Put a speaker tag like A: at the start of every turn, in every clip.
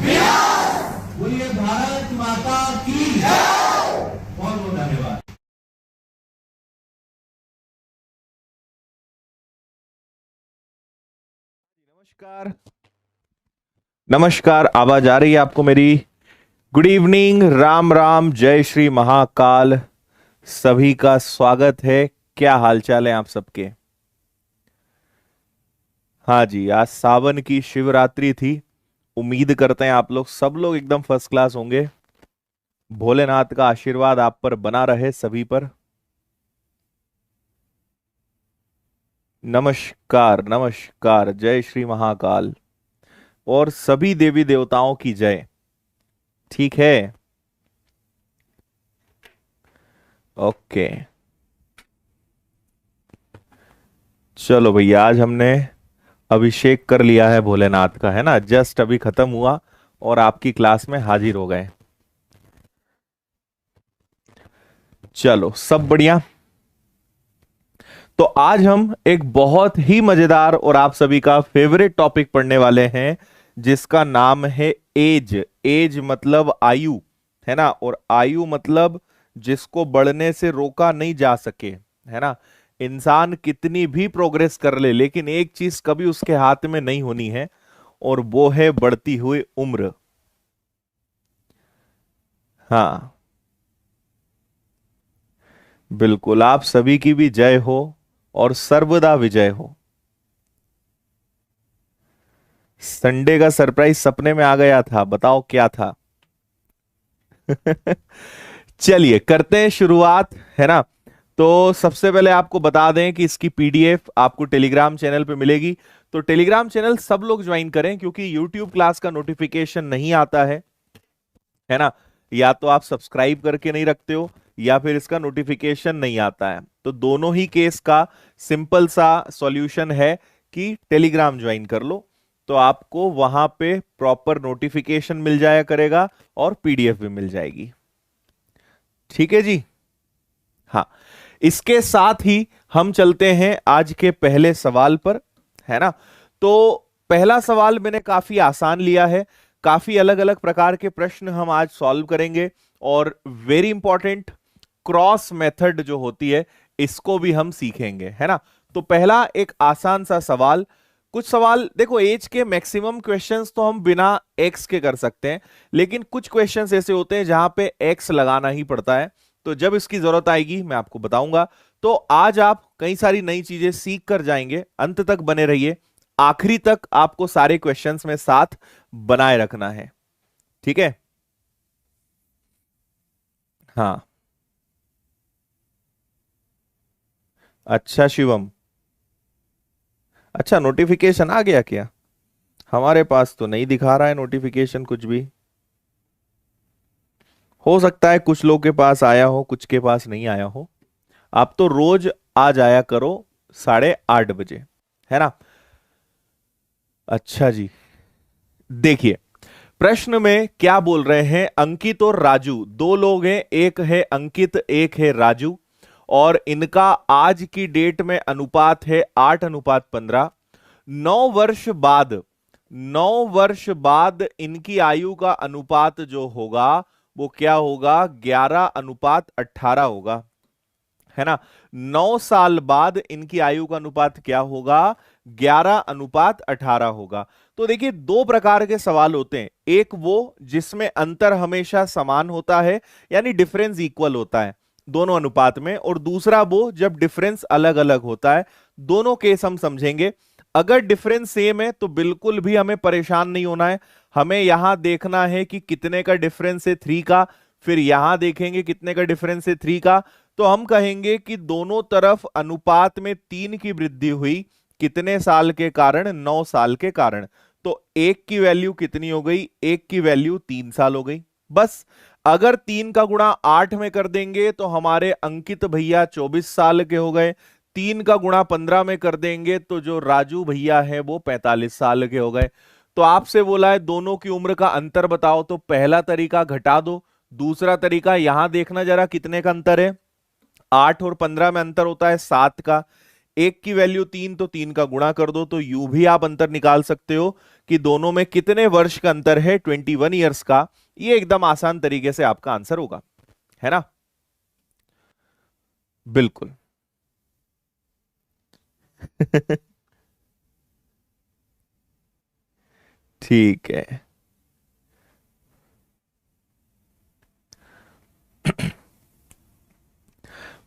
A: बोलिए भारत माता की बहुत बहुत धन्यवाद।
B: नमस्कार, नमस्कार, आवाज आ रही है आपको मेरी? गुड इवनिंग, राम राम, जय श्री महाकाल। सभी का स्वागत है। क्या हालचाल है आप सबके? हाँ जी, आज सावन की शिवरात्रि थी। उम्मीद करते हैं आप लोग सब लोग एकदम फर्स्ट क्लास होंगे। भोलेनाथ का आशीर्वाद आप पर बना रहे, सभी पर। नमस्कार, नमस्कार, जय श्री महाकाल और सभी देवी देवताओं की जय। ठीक है, ओके। चलो भैया, आज हमने अभिषेक कर लिया है भोलेनाथ का, है ना? जस्ट अभी खत्म हुआ और आपकी क्लास में हाजिर हो गए। चलो, सब बढ़िया। तो आज हम एक बहुत ही मजेदार और आप सभी का फेवरेट टॉपिक पढ़ने वाले हैं, जिसका नाम है एज। एज मतलब आयु, है ना? और आयु मतलब जिसको बढ़ने से रोका नहीं जा सके, है ना? इंसान कितनी भी प्रोग्रेस कर ले, लेकिन एक चीज कभी उसके हाथ में नहीं होनी है, और वो है बढ़ती हुई उम्र। हाँ, बिल्कुल। आप सभी की भी जय हो और सर्वदा विजय हो। संडे का सरप्राइज सपने में आ गया था, बताओ क्या था? चलिए करते हैं शुरुआत, है ना? तो सबसे पहले आपको बता दें कि इसकी पीडीएफ आपको टेलीग्राम चैनल पे मिलेगी। तो टेलीग्राम चैनल सब लोग ज्वाइन करें, क्योंकि यूट्यूब क्लास का नोटिफिकेशन नहीं आता है ना? या तो आप सब्सक्राइब करके नहीं रखते हो, या फिर इसका नोटिफिकेशन नहीं आता है। तो दोनों ही केस का सिंपल सा सॉल्यूशन है कि टेलीग्राम ज्वाइन कर लो, तो आपको वहां पे प्रॉपर नोटिफिकेशन मिल जाया करेगा और पीडीएफ भी मिल जाएगी। ठीक है जी? हाँ, इसके साथ ही हम चलते हैं आज के पहले सवाल पर, है ना? तो पहला सवाल मैंने काफी आसान लिया है। काफी अलग अलग प्रकार के प्रश्न हम आज सॉल्व करेंगे, और वेरी इंपॉर्टेंट, क्रॉस मेथड जो होती है इसको भी हम सीखेंगे, है ना? तो पहला एक आसान सा सवाल। कुछ सवाल देखो, एज के मैक्सिमम क्वेश्चंस तो हम बिना एक्स के कर सकते हैं, लेकिन कुछ क्वेश्चंस ऐसे होते हैं जहां पे एक्स लगाना ही पड़ता है। तो जब इसकी जरूरत आएगी मैं आपको बताऊंगा। तो आज आप कई सारी नई चीजें सीख कर जाएंगे। अंत तक बने रहिए, आखिरी तक आपको सारे क्वेश्चंस में साथ बनाए रखना है। ठीक है? हाँ, अच्छा शिवम, अच्छा नोटिफिकेशन आ गया क्या? हमारे पास तो नहीं दिखा रहा है नोटिफिकेशन कुछ भी। हो सकता है कुछ लोग के पास आया हो, कुछ के पास नहीं आया हो। आप तो रोज आ जाया करो 8:30 बजे, है ना? अच्छा जी, देखिए प्रश्न में क्या बोल रहे हैं। अंकित और राजू दो लोग हैं, एक है अंकित, एक है राजू, और इनका आज की डेट में अनुपात है 8:15। 9 वर्ष बाद, 9 वर्ष बाद इनकी आयु का अनुपात जो होगा वो क्या होगा? 11:18 होगा, है ना? 9 साल बाद इनकी आयु का अनुपात क्या होगा? 11:18 होगा। तो देखिए, दो प्रकार के सवाल होते हैं। एक वो जिसमें अंतर हमेशा समान होता है, यानी डिफरेंस इक्वल होता है दोनों अनुपात में, और दूसरा वो जब डिफरेंस अलग अलग होता है। दोनों केस हम समझेंगे। अगर डिफरेंस सेम है तो बिल्कुल भी हमें परेशान नहीं होना है। हमें यहां देखना है कि कितने का डिफरेंस है 3 का, फिर यहां देखेंगे कितने का डिफरेंस है 3 का। तो हम कहेंगे कि दोनों तरफ अनुपात में 3 की वृद्धि हुई, कितने साल के कारण? 9 साल के कारण। तो एक की वैल्यू कितनी हो गई? एक की वैल्यू 3 साल हो गई। बस, अगर 3 का गुणा 8 में कर देंगे तो हमारे अंकित भैया 24 साल के हो गए। 3 का गुणा 15 में कर देंगे तो जो राजू भैया है वो 45 साल के हो गए। तो आपसे बोला है दोनों की उम्र का अंतर बताओ, तो पहला तरीका घटा दो। दूसरा तरीका, यहां देखना जरा कितने का अंतर है। 8 और 15 में अंतर होता है 7 का। एक की वैल्यू 3 तो 3 का गुणा कर दो, तो यूं भी आप अंतर निकाल सकते हो कि दोनों में कितने वर्ष का अंतर है, 21 ईयर्स का। ये एकदम आसान तरीके से आपका आंसर होगा, है ना। बिल्कुल। ठीक है।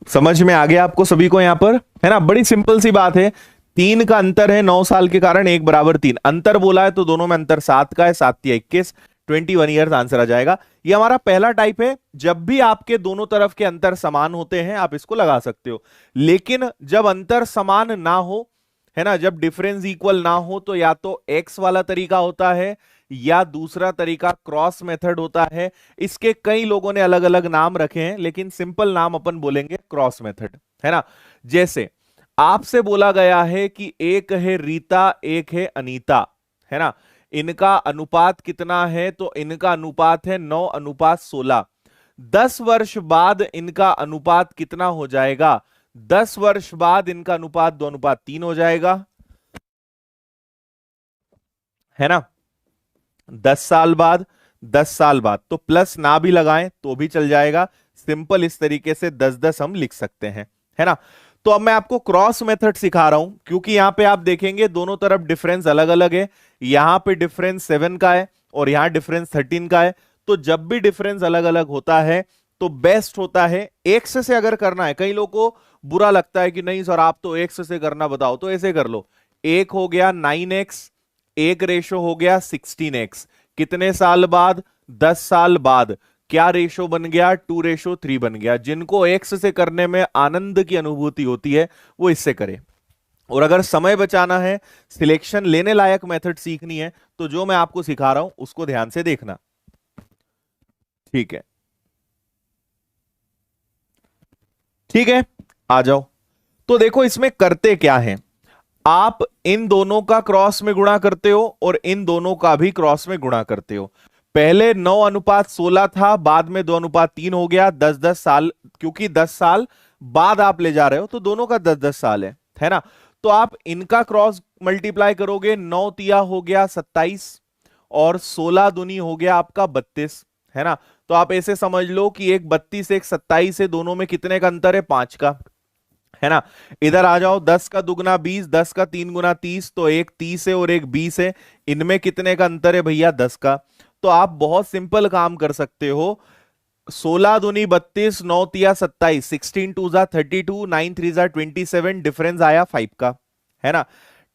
B: समझ में आ गया आपको सभी को यहां पर, है ना। बड़ी सिंपल सी बात है। 3 का अंतर है 9 साल के कारण 1 बराबर 3 अंतर बोला है, तो दोनों में अंतर 7 का है, 7 या 21, 21 ईयर्स आंसर आ जाएगा। ये हमारा पहला टाइप है। जब भी आपके दोनों तरफ के अंतर समान होते हैं आप इसको लगा सकते हो, लेकिन जब अंतर समान ना हो, है ना, जब डिफरेंस इक्वल ना हो, तो या तो एक्स वाला तरीका होता है या दूसरा तरीका क्रॉस मेथड होता है। इसके कई लोगों ने अलग अलग नाम रखे हैं, लेकिन सिंपल नाम अपन बोलेंगे क्रॉस मेथड, है ना। जैसे आपसे बोला गया है कि एक है रीता एक है अनीता, है ना, इनका अनुपात कितना है, तो इनका अनुपात है 9:16। 10 वर्ष बाद इनका अनुपात कितना हो जाएगा, 10 वर्ष बाद इनका अनुपात 2:3 हो जाएगा, है ना। 10 साल बाद, 10 साल बाद, तो प्लस ना भी लगाएं तो भी चल जाएगा। सिंपल इस तरीके से 10-10 हम लिख सकते हैं, है ना। तो अब मैं आपको क्रॉस मेथड सिखा रहा हूं, क्योंकि यहां पे आप देखेंगे दोनों तरफ डिफरेंस अलग अलग है। यहां पे डिफरेंस 7 का है और यहां डिफरेंस 13 का है। तो जब भी डिफरेंस अलग अलग होता है तो बेस्ट होता है एक्स से अगर करना है। कई लोगों को बुरा लगता है कि नहीं सर आप तो एक्स से करना बताओ, तो ऐसे कर लो। एक हो गया 9x, एक रेशो हो गया 16x। कितने साल बाद, 10 साल बाद। क्या रेशो बन गया, 2:3 बन गया। जिनको एक्स से करने में आनंद की अनुभूति होती है वो इससे करे। और अगर समय बचाना है, सिलेक्शन लेने लायक मेथड सीखनी है, तो जो मैं आपको सिखा रहा हूं उसको ध्यान से देखना, ठीक है। ठीक है, आ जाओ। तो देखो इसमें करते क्या है, आप इन दोनों का क्रॉस में गुणा करते हो और इन दोनों का भी क्रॉस में गुणा करते हो। पहले 9:16 था, बाद में 2:3 हो गया। 10-10 साल, क्योंकि 10 साल बाद आप ले जा रहे हो तो दोनों का 10-10 साल है ना। तो आप इनका क्रॉस मल्टीप्लाई करोगे, 9 तिया हो गया 27 और 16 दूनी हो गया आपका 32, है ना। तो आप ऐसे समझ लो कि एक 32 एक 27 है, दोनों में कितने का अंतर है, 5 का, है ना। इधर आ जाओ, 10 का दुगना 20, 10 का 3 गुना 30, तो एक 30 है और एक 20 है। इनमें कितने का अंतर है भैया, 10 का। तो आप बहुत सिंपल काम कर सकते हो। 16 दूनी 32, 9 तिया 27, 16 2 जा 32, 9 3 जा 27, डिफरेंस आया 5 का, है ना।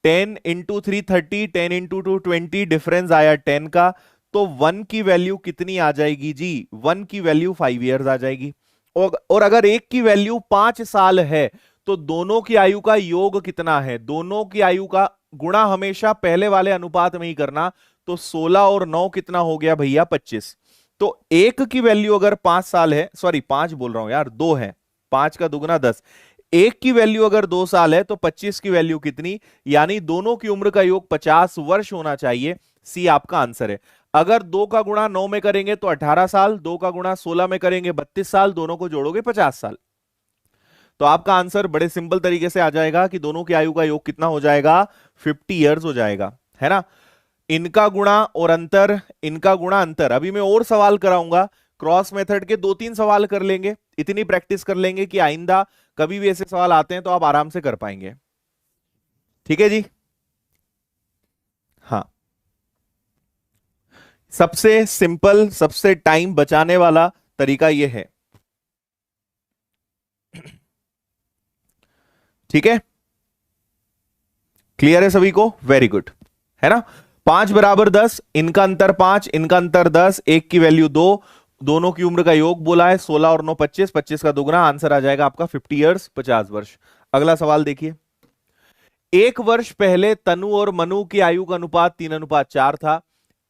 B: 10 इंटू 3 30, 10 इंटू 2 20, डिफरेंस आया 10 का। तो 1 की वैल्यू कितनी आ जाएगी जी, 1 की वैल्यू 5 ईयर्स आ जाएगी। और अगर एक की वैल्यू 5 साल है तो दोनों की आयु का योग कितना है, दोनों की आयु का गुणा हमेशा पहले वाले अनुपात में ही करना। तो 16 और 9 कितना हो गया भैया, 25। तो एक की वैल्यू अगर 5 साल है, सॉरी 5 बोल रहा हूं यार, 2 है, 5 का दुगना 10। एक की वैल्यू अगर 2 साल है तो 25 की वैल्यू कितनी, यानी दोनों की उम्र का योग 50 वर्ष होना चाहिए। सी आपका आंसर है। अगर 2 का गुणा 9 में करेंगे तो 18 साल, 2 का गुणा 16 में करेंगे 32 साल, दोनों को जोड़ोगे 50 साल। तो आपका आंसर बड़े सिंपल तरीके से आ जाएगा कि दोनों की आयु का योग कितना हो जाएगा, 50 इयर्स हो जाएगा, है ना। इनका गुणा और अंतर, इनका गुणा अंतर। अभी मैं और सवाल कराऊंगा, क्रॉस मेथड के 2-3 सवाल कर लेंगे, इतनी प्रैक्टिस कर लेंगे कि आइंदा कभी भी ऐसे सवाल आते हैं तो आप आराम से कर पाएंगे। ठीक है जी। हाँ, सबसे सिंपल, सबसे टाइम बचाने वाला तरीका यह है, ठीक है। क्लियर है सभी को, वेरी गुड, है ना। 5 बराबर 10, इनका अंतर 5, इनका अंतर 10, एक की वैल्यू 2, दोनों की उम्र का योग बोला है 16 और 9 25, 25 का दुगना, आंसर आ जाएगा आपका 50 इयर्स, 50 वर्ष। अगला सवाल देखिए। एक वर्ष पहले तनु और मनु की आयु का अनुपात 3:4 था।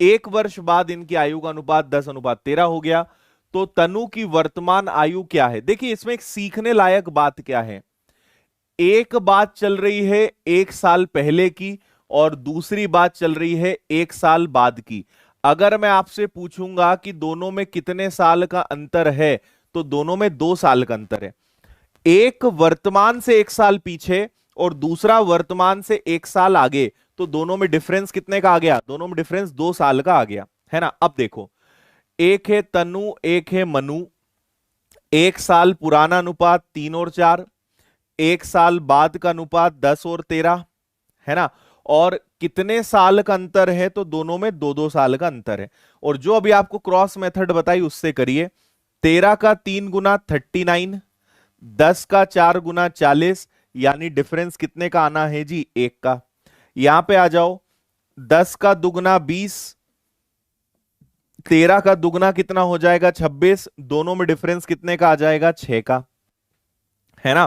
B: एक वर्ष बाद इनकी आयु का अनुपात 10:13 हो गया। तो तनु की वर्तमान आयु क्या है। देखिए इसमें एक सीखने लायक बात क्या है, एक बात चल रही है 1 साल पहले की और दूसरी बात चल रही है 1 साल बाद की। अगर मैं आपसे पूछूंगा कि दोनों में कितने साल का अंतर है, तो दोनों में 2 साल का अंतर है। एक वर्तमान से 1 साल पीछे और दूसरा वर्तमान से 1 साल आगे, तो दोनों में डिफरेंस कितने का आ गया? दोनों में डिफरेंस 2 साल का आ गया, है ना। अब देखो, एक है तनु, एक है मनु। 1 साल पुराना अनुपात 3 और 4, 1 साल बाद का अनुपात 10 और 13, है ना। और कितने साल का अंतर है? तो दोनों में 2-2 साल का अंतर है। और जो अभी आपको क्रॉस मेथड बताई उससे करिए। 13 का 3 गुना 39, 10 का 4 गुना 40, यानी डिफरेंस कितने का आना है जी? 1 का। यहां पे आ जाओ, 10 का दुगना 20, 13 का दुगना कितना हो जाएगा? 26, दोनों में डिफरेंस कितने का आ जाएगा? 6 का, है ना।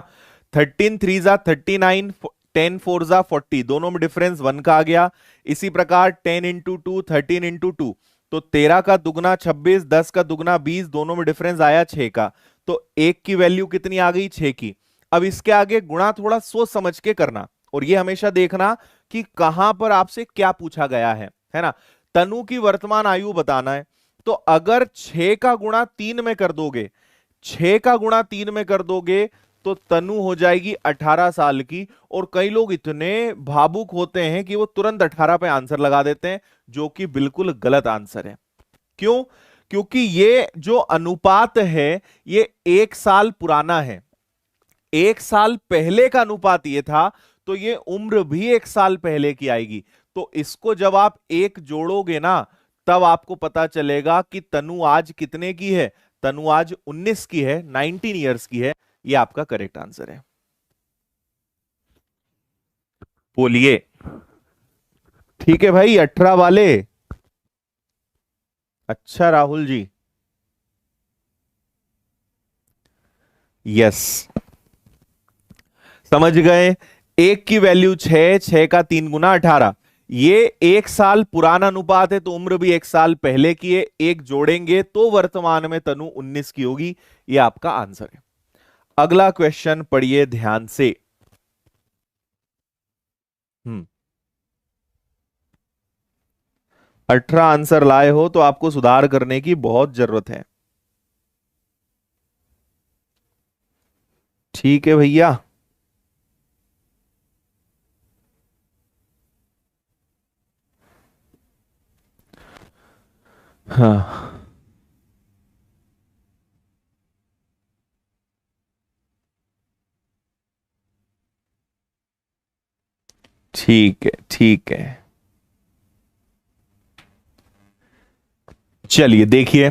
B: 13 3 जा 39, 10 4 जा 40, दोनों में डिफरेंस 1 का आ गया। इसी प्रकार 10 इंटू 2 13 इंटू 2, तो 13 का दुगना 26, 10 का दुगना 20, दोनों में डिफरेंस आया 6 का। तो 1 की वैल्यू कितनी आ गई? 6 की। अब इसके आगे गुणा थोड़ा सोच समझ के करना, और ये हमेशा देखना कि कहां पर आपसे क्या पूछा गया है ना। तनु की वर्तमान आयु बताना है, तो अगर 6 का गुणा 3 में कर दोगे, 6 का गुणा 3 में कर दोगे, तो तनु हो जाएगी 18 साल की। और कई लोग इतने भावुक होते हैं कि वो तुरंत 18 पे आंसर लगा देते हैं, जो कि बिल्कुल गलत आंसर है। क्यों? क्योंकि ये जो अनुपात है ये 1 साल पुराना है। 1 साल पहले का अनुपात ये था, तो ये उम्र भी 1 साल पहले की आएगी। तो इसको जब आप एक जोड़ोगे ना, तब आपको पता चलेगा कि तनु आज कितने की है? तनु आज 19 की है, 19 ईयर्स की है। ये आपका करेक्ट आंसर है। बोलिए। ठीक है भाई, 18 वाले। अच्छा राहुल जी, यस, समझ गए। 1 की वैल्यू 6, 6 का 3 गुना 18। ये 1 साल पुराना अनुपात है, तो उम्र भी 1 साल पहले की है। एक जोड़ेंगे तो वर्तमान में तनु 19 की होगी। ये आपका आंसर है। अगला क्वेश्चन पढ़िए ध्यान से। 18 आंसर लाए हो तो आपको सुधार करने की बहुत जरूरत है। ठीक है भैया। हाँ, ठीक है, ठीक है। चलिए देखिए,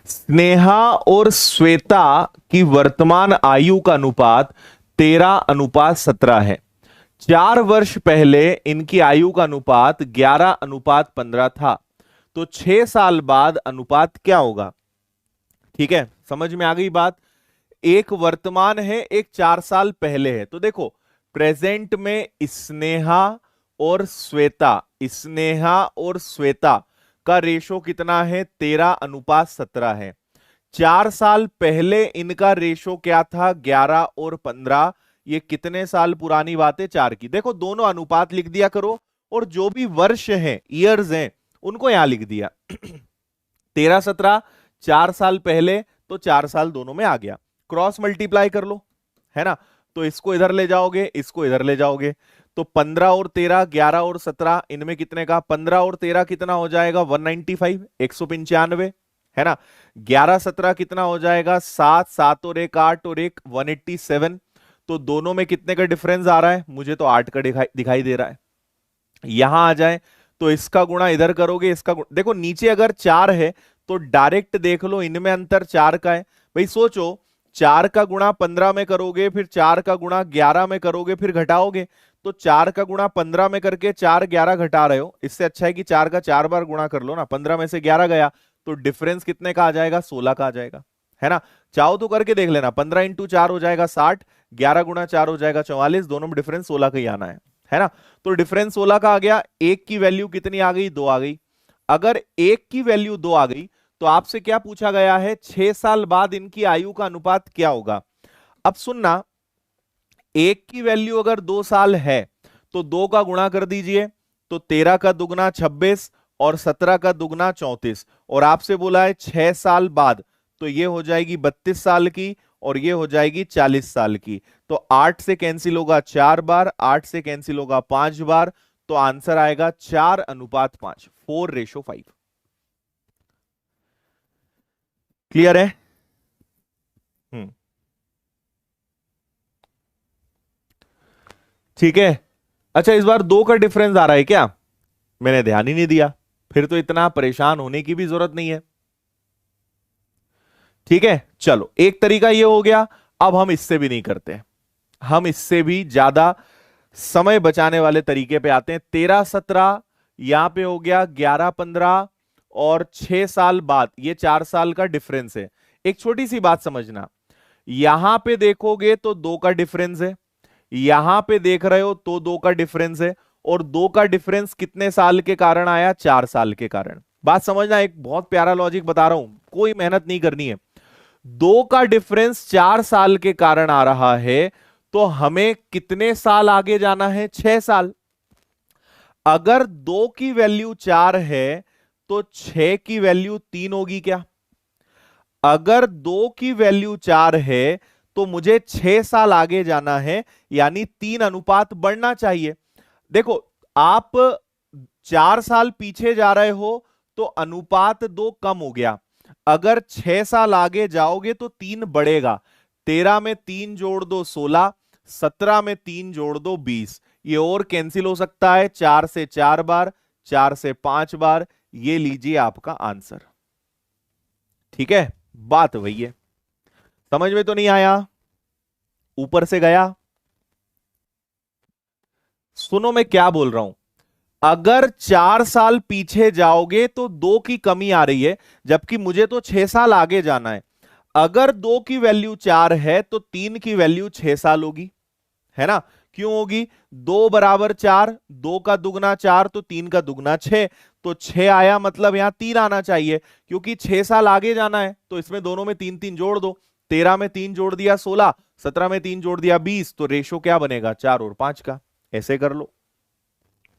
B: स्नेहा और श्वेता की वर्तमान आयु का अनुपात 13:17 है। 4 वर्ष पहले इनकी आयु का अनुपात 11:15 था। तो 6 साल बाद अनुपात क्या होगा? ठीक है, समझ में आ गई बात। एक वर्तमान है, एक 4 साल पहले है। तो देखो, प्रेजेंट में स्नेहा और श्वेता, स्नेहा और श्वेता का रेशो कितना है? 13:17 है। 4 साल पहले इनका रेशो क्या था? 11 और 15। ये कितने साल पुरानी बात है? 4 की। देखो, दोनों अनुपात लिख दिया करो, और जो भी वर्ष हैं, ईयर्स हैं, उनको यहां लिख दिया। 13-17, 4 साल पहले, तो 4 साल दोनों में आ गया। क्रॉस मल्टीप्लाई कर लो, है ना। तो इसको इधर ले जाओगे, इसको इधर ले जाओगे, तो 15 और 13, 11 और 17, इनमें कितने का? 15 और 13 कितना हो जाएगा? 195, 195, है ना। 11-17 कितना हो जाएगा? 7, 7 और 1 8 और 1 187। तो दोनों में कितने का डिफरेंस आ रहा है? मुझे तो 8 का दिखाई दे रहा है। यहां आ जाए तो इसका गुणा इधर करोगे, इसका देखो नीचे अगर 4 है तो डायरेक्ट देख लो, इनमें अंतर 4 का है। भाई सोचो, 4 का गुणा 15 में करोगे, फिर 4 का गुणा 11 में करोगे, फिर घटाओगे, तो 4 का गुणा 15 में करके 4 11 घटा रहे हो। इससे अच्छा है कि 4 का 4 बार गुणा कर लो ना। 15 में से 11 गया, तो डिफरेंस कितने का आ जाएगा? 16 का आ जाएगा, है ना। चाहो तो करके देख लेना। 15 इंटू 4 हो जाएगा 60, 11 गुणा 4 हो जाएगा 44, दोनों में डिफरेंस 16 का ही आना है ना। तो डिफरेंस 16 का आ गया। 1 की वैल्यू कितनी आ गई? 2 आ गई। अगर 1 की वैल्यू 2 आ गई, तो आपसे क्या पूछा गया है? 6 साल बाद इनकी आयु का अनुपात क्या होगा? अब सुनना, 1 की वैल्यू अगर 2 साल है, तो 2 का गुणा कर दीजिए, तो 13 का दुगना 26 और 17 का दुगना 34। और आपसे बोला है 6 साल बाद, तो ये हो जाएगी 32 साल की। और ये हो जाएगी 40 साल की। तो 8 से कैंसिल होगा 4 बार, 8 से कैंसिल होगा 5 बार, तो आंसर आएगा 4:5, 4:5। क्लियर है? हम्म, ठीक है। अच्छा, इस बार 2 का डिफरेंस आ रहा है क्या? मैंने ध्यान ही नहीं दिया। फिर तो इतना परेशान होने की भी जरूरत नहीं है। ठीक है, चलो एक तरीका ये हो गया। अब हम इससे भी नहीं करते, हम इससे भी ज्यादा समय बचाने वाले तरीके पे आते हैं। 13-17 यहां पे हो गया, 11-15 और 6 साल बाद, ये 4 साल का डिफरेंस है। एक छोटी सी बात समझना, यहां पे देखोगे तो 2 का डिफरेंस है, यहां पे देख रहे हो तो 2 का डिफरेंस है, और 2 का डिफरेंस कितने साल के कारण आया? 4 साल के कारण। बात समझना, एक बहुत प्यारा लॉजिक बता रहा हूं, कोई मेहनत नहीं करनी है। 2 का डिफरेंस 4 साल के कारण आ रहा है, तो हमें कितने साल आगे जाना है? 6 साल। अगर 2 की वैल्यू 4 है तो 6 की वैल्यू 3 होगी क्या? अगर 2 की वैल्यू 4 है तो मुझे 6 साल आगे जाना है, यानी 3 अनुपात बढ़ना चाहिए। देखो, आप 4 साल पीछे जा रहे हो तो अनुपात 2 कम हो गया। अगर 6 साल आगे जाओगे तो 3 बढ़ेगा। 13 में 3 जोड़ दो 16, 17 में 3 जोड़ दो 20। ये और कैंसिल हो सकता है, 4 से 4 बार, 4 से 5 बार। ये लीजिए आपका आंसर। ठीक है, बात वही है। समझ में तो नहीं आया? ऊपर से गया? सुनो मैं क्या बोल रहा हूं। अगर 4 साल पीछे जाओगे तो 2 की कमी आ रही है, जबकि मुझे तो 6 साल आगे जाना है। अगर 2 की वैल्यू 4 है तो 3 की वैल्यू 6 साल होगी, है ना? क्यों होगी? 2 बराबर 4, 2 का दुगना 4 तो 3 का दुगना 6, तो 6 आया, मतलब यहां 3 आना चाहिए, क्योंकि 6 साल आगे जाना है। तो इसमें दोनों में 3 3 जोड़ दो। 13 में 3 जोड़ दिया 16, 17 में 3 जोड़ दिया 20, तो रेशो क्या बनेगा? 4 और 5 का। ऐसे कर लो,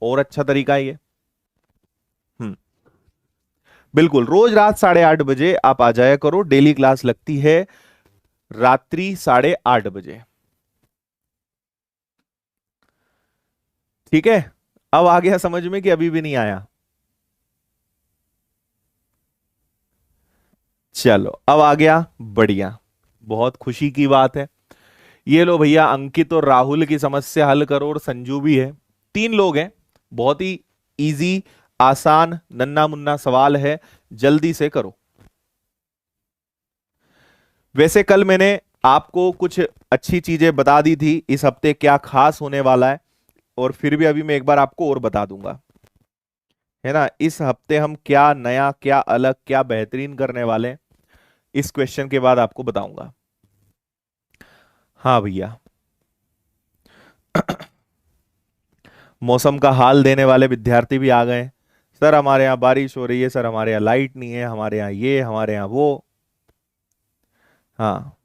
B: और अच्छा तरीका है ये। हम्म, बिल्कुल। रोज रात 8:30 बजे आप आ जाया करो, डेली क्लास लगती है रात्रि 8:30 बजे। ठीक है, अब आ गया समझ में कि अभी भी नहीं आया? चलो, अब आ गया, बढ़िया, बहुत खुशी की बात है। ये लो भैया, अंकित और राहुल की समस्या हल करो, और संजू भी है। 3 लोग हैं। बहुत ही इजी, आसान, नन्ना मुन्ना सवाल है, जल्दी से करो। वैसे कल मैंने आपको कुछ अच्छी चीजें बता दी थी, इस हफ्ते क्या खास होने वाला है, और फिर भी अभी मैं एक बार आपको और बता दूंगा, है ना? इस हफ्ते हम क्या नया, क्या अलग, क्या बेहतरीन करने वाले हैं, इस क्वेश्चन के बाद आपको बताऊंगा। हाँ भैया, मौसम का हाल देने वाले विद्यार्थी भी आ गए हैं। सर हमारे यहाँ बारिश हो रही है, सर हमारे यहाँ लाइट नहीं है, हमारे यहाँ ये, हमारे यहाँ वो। हाँ।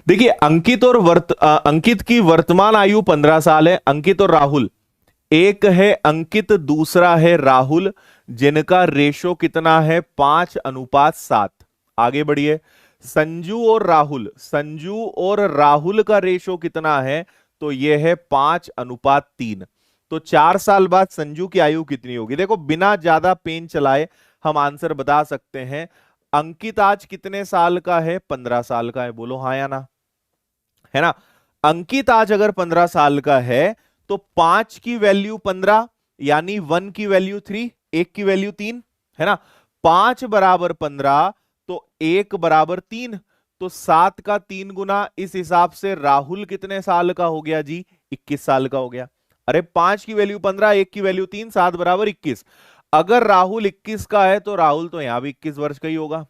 B: देखिए, अंकित की वर्तमान आयु 15 साल है, अंकित और राहुल। एक है अंकित, दूसरा है राहुल, जिनका रेशो कितना है? 5:7। आगे बढ़िए। संजू और राहुल का रेशो कितना है? तो यह है 5:3। तो 4 साल बाद संजू की आयु कितनी होगी? देखो, बिना ज्यादा पेन चलाए हम आंसर बता सकते हैं। अंकित आज कितने साल का है? 15 साल का है। बोलो हाँ या ना, है ना? अंकित आज अगर 15 साल का है तो 5 की वैल्यू 15, यानी 1 की वैल्यू 3, 1 की वैल्यू 3, है ना? 5 बराबर 15, तो 1 बराबर 3, तो 7 का 3 गुना। इस हिसाब से राहुल कितने साल का हो गया जी? 21 साल का हो गया। अरे 5 की वैल्यू 15, 1 की वैल्यू 3, 7 बराबर 21। अगर राहुल 21 का है तो राहुल तो यहां भी 21 वर्ष का ही होगा।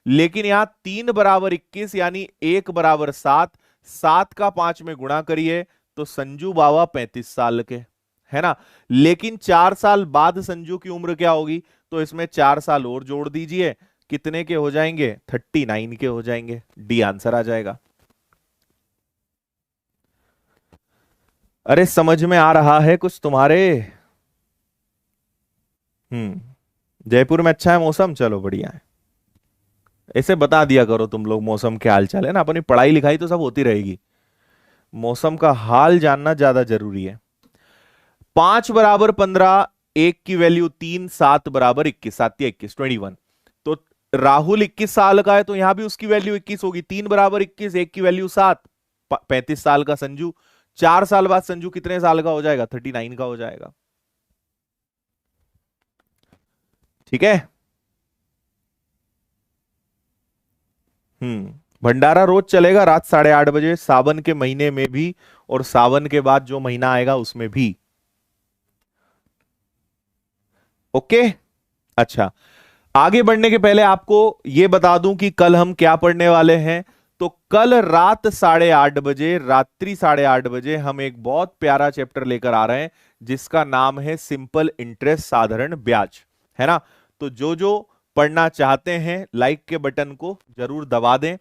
B: लेकिन यहां 3 बराबर 21, यानी 1 बराबर 7, 7 का 5 में गुणा करिए तो संजू बाबा 35 साल के, है ना? लेकिन 4 साल बाद संजू की उम्र क्या होगी? तो इसमें 4 साल और जोड़ दीजिए, कितने के हो जाएंगे? 39 के हो जाएंगे। डी आंसर आ जाएगा। अरे समझ में आ रहा है कुछ तुम्हारे? हम्म, जयपुर में अच्छा है मौसम, चलो बढ़िया है। ऐसे बता दिया करो तुम लोग मौसम के हाल चाल, है ना, अपनी पढ़ाई लिखाई तो सब होती रहेगी, मौसम का हाल जानना ज्यादा जरूरी है। 5 = 15, 1 की वैल्यू 3, 7 = 21, 7 × 21 21। तो राहुल 21 साल का है तो यहां भी उसकी वैल्यू 21 होगी, 3 = 21, 1 की वैल्यू 7, 35 साल का संजू। 4 साल बाद संजू कितने साल का हो जाएगा? 39 का हो जाएगा। ठीक है। भंडारा रोज चलेगा रात 8:30 बजे, सावन के महीने में भी और सावन के बाद जो महीना आएगा उसमें भी। ओके। अच्छा, आगे बढ़ने के पहले आपको यह बता दूं कि कल हम क्या पढ़ने वाले हैं। तो कल रात 8:30 बजे, रात्रि 8:30 बजे हम एक बहुत प्यारा चैप्टर लेकर आ रहे हैं जिसका नाम है सिंपल इंटरेस्ट, साधारण ब्याज, है ना। तो जो जो पढ़ना चाहते हैं लाइक के बटन को जरूर दबा दें।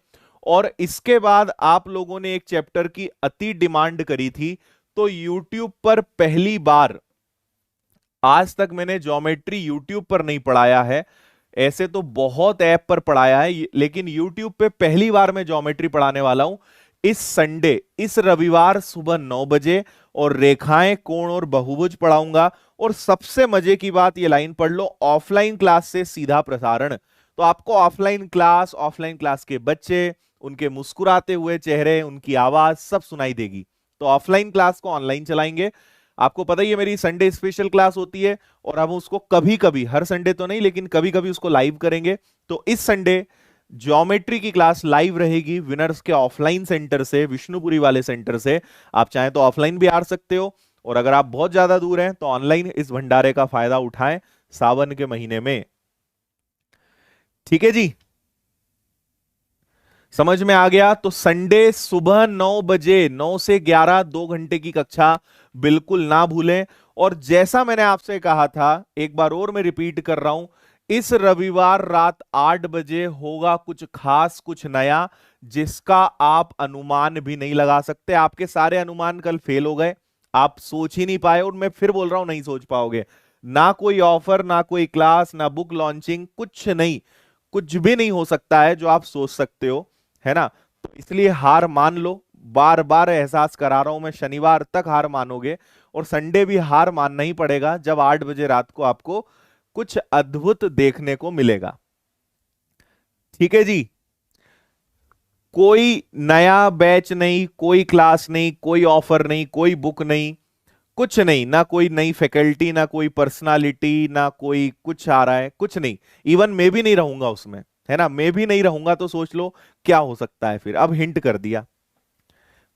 B: और इसके बाद आप लोगों ने एक चैप्टर की अति डिमांड करी थी, तो YouTube पर पहली बार, आज तक मैंने ज्योमेट्री YouTube पर नहीं पढ़ाया है, ऐसे तो बहुत ऐप पर पढ़ाया है, लेकिन YouTube पे पहली बार मैं ज्योमेट्री पढ़ाने वाला हूं इस संडे, इस रविवार सुबह 9 बजे। और रेखाएं, कोण और बहुभुज पढ़ाऊंगा। और सबसे मजे की बात, ये लाइन पढ़ लो, ऑफलाइन क्लास से सीधा प्रसारण। तो आपको ऑफलाइन क्लास के बच्चे, उनके मुस्कुराते हुए चेहरे, उनकी आवाज सब सुनाई देगी। तो ऑफलाइन क्लास को ऑनलाइन चलाएंगे। आपको पता ही है मेरी संडे स्पेशल क्लास होती है, और हम उसको कभी कभी, हर संडे तो नहीं लेकिन कभी कभी उसको लाइव करेंगे। तो इस संडे ज्योमेट्री की क्लास लाइव रहेगी विनर्स के ऑफलाइन सेंटर से, विष्णुपुरी वाले सेंटर से। आप चाहें तो ऑफलाइन भी आ सकते हो, और अगर आप बहुत ज्यादा दूर हैं तो ऑनलाइन इस भंडारे का फायदा उठाएं सावन के महीने में। ठीक है जी, समझ में आ गया। तो संडे सुबह 9 बजे, 9 से 11, 2 घंटे की कक्षा बिल्कुल ना भूलें। और जैसा मैंने आपसे कहा था, एक बार और मैं रिपीट कर रहा हूं, इस रविवार रात 8 बजे होगा कुछ खास, कुछ नया, जिसका आप अनुमान भी नहीं लगा सकते। आपके सारे अनुमान कल फेल हो गए, आप सोच ही नहीं पाए, और मैं फिर बोल रहा हूं नहीं सोच पाओगे। ना कोई ऑफर, ना कोई क्लास, ना बुक लॉन्चिंग, कुछ नहीं, कुछ भी नहीं हो सकता है जो आप सोच सकते हो, है ना। तो इसलिए हार मान लो, बार बार एहसास करा रहा हूं मैं, शनिवार तक हार मानोगे और संडे भी हार मानना ही पड़ेगा, जब 8 बजे रात को आपको कुछ अद्भुत देखने को मिलेगा। ठीक है जी, कोई नया बैच नहीं, कोई क्लास नहीं, कोई ऑफर नहीं, कोई बुक नहीं, कुछ नहीं, ना कोई नई फैकल्टी, ना कोई पर्सनालिटी, ना कोई कुछ आ रहा है, कुछ नहीं। इवन मैं भी नहीं रहूंगा उसमें, है ना, मैं भी नहीं रहूंगा। तो सोच लो क्या हो सकता है फिर, अब हिंट कर दिया।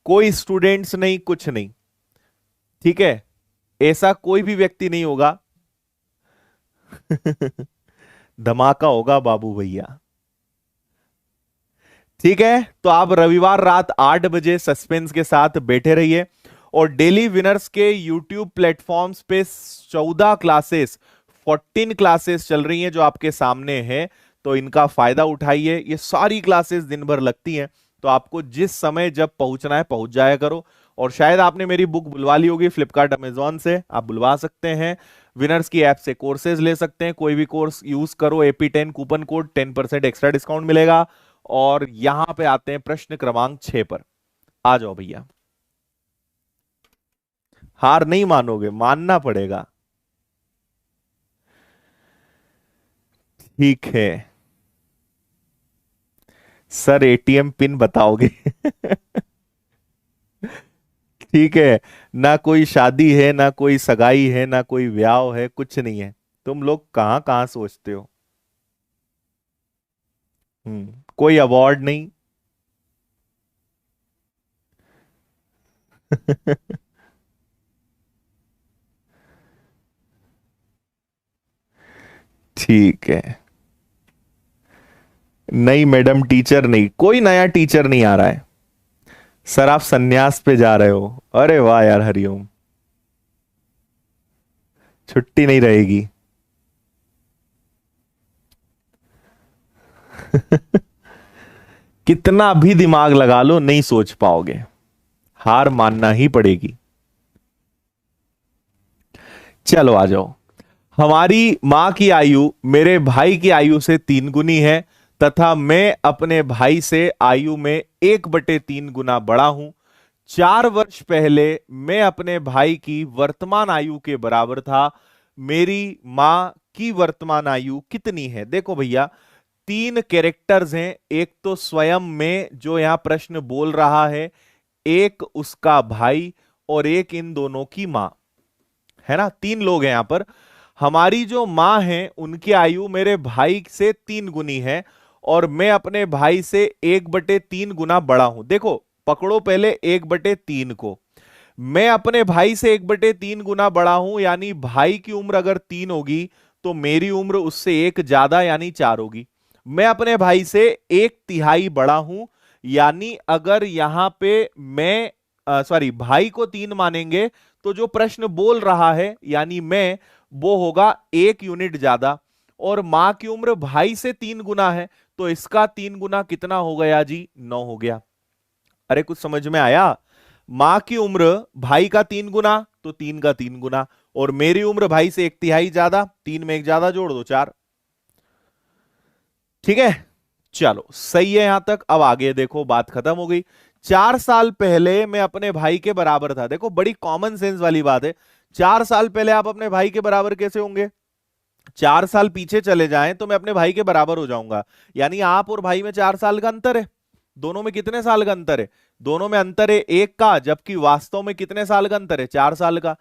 B: कोई स्टूडेंट्स नहीं, कुछ नहीं, ठीक है, ऐसा कोई भी व्यक्ति नहीं होगा। धमाका होगा बाबू भैया। ठीक है, तो आप रविवार रात 8 बजे सस्पेंस के साथ बैठे रहिए। और डेली विनर्स के यूट्यूब प्लेटफॉर्म्स पे 14 क्लासेस, 14 क्लासेस चल रही हैं जो आपके सामने है। तो इनका फायदा उठाइए, ये सारी क्लासेस दिन भर लगती हैं, तो आपको जिस समय जब पहुंचना है पहुंच जाया करो। और शायद आपने मेरी बुक बुलवा ली होगी फ्लिपकार्ट, अमेजॉन से, आप बुलवा सकते हैं। विनर्स की ऐप से कोर्सेज ले सकते हैं, कोई भी कोर्स यूज करो, AP10 coupon code, 10% extra discount मिलेगा। और यहां पे आते हैं प्रश्न क्रमांक 6 पर। आ जाओ भैया, हार नहीं मानोगे, मानना पड़ेगा। ठीक है सर, ATM पिन बताओगे? ठीक है, ना कोई शादी है, ना कोई सगाई है, ना कोई ब्याह है, कुछ नहीं है। तुम लोग कहां कहां सोचते हो। कोई अवार्ड नहीं। ठीक है, नहीं मैडम, टीचर नहीं, कोई नया टीचर नहीं आ रहा है। सर आप सन्यास पे जा रहे हो? अरे वाह यार, हरिओम, छुट्टी नहीं रहेगी। कितना भी दिमाग लगा लो नहीं सोच पाओगे, हार मानना ही पड़ेगी। चलो आ जाओ। हमारी मां की आयु मेरे भाई की आयु से 3 गुनी है तथा मैं अपने भाई से आयु में 1/3 गुना बड़ा हूं। 4 वर्ष पहले मैं अपने भाई की वर्तमान आयु के बराबर था। मेरी मां की वर्तमान आयु कितनी है? देखो भैया, 3 कैरेक्टर्स हैं। एक तो स्वयं में जो यहां प्रश्न बोल रहा है, एक उसका भाई, और एक इन दोनों की मां, है ना। 3 लोग हैं यहां पर। हमारी जो मां है उनकी आयु मेरे भाई से 3 गुनी है और मैं अपने भाई से 1/3 गुना बड़ा हूं। देखो, पकड़ो पहले 1/3 को। मैं अपने भाई से 1/3 गुना बड़ा हूं, यानी भाई की उम्र अगर 3 होगी तो मेरी उम्र उससे 1 ज्यादा यानी 4 होगी। मैं अपने भाई से 1/3 बड़ा हूं, यानी अगर यहां पे मैं सॉरी भाई को 3 मानेंगे तो जो प्रश्न बोल रहा है यानी मैं, वो होगा 1 यूनिट ज्यादा। और मां की उम्र भाई से 3 गुना है तो इसका 3 गुना कितना हो गया जी? 9 हो गया। अरे कुछ समझ में आया? मां की उम्र भाई का 3 गुना तो 3 का 3 गुना, और मेरी उम्र भाई से 1/3 ज्यादा, 3 में 1 ज्यादा जोड़ दो 4। ठीक है, चलो सही है यहां तक। अब आगे देखो, बात खत्म हो गई। 4 साल पहले मैं अपने भाई के बराबर था। देखो बड़ी कॉमन सेंस वाली बात है। 4 साल पहले आप अपने भाई के बराबर कैसे होंगे? 4 साल पीछे चले जाएं तो मैं अपने भाई के बराबर हो जाऊंगा। यानी आप और भाई में 4 साल का अंतर है। दोनों में कितने साल का अंतर है? दोनों में अंतर है 1 का, जबकि वास्तव में कितने साल का अंतर है? 4 साल का।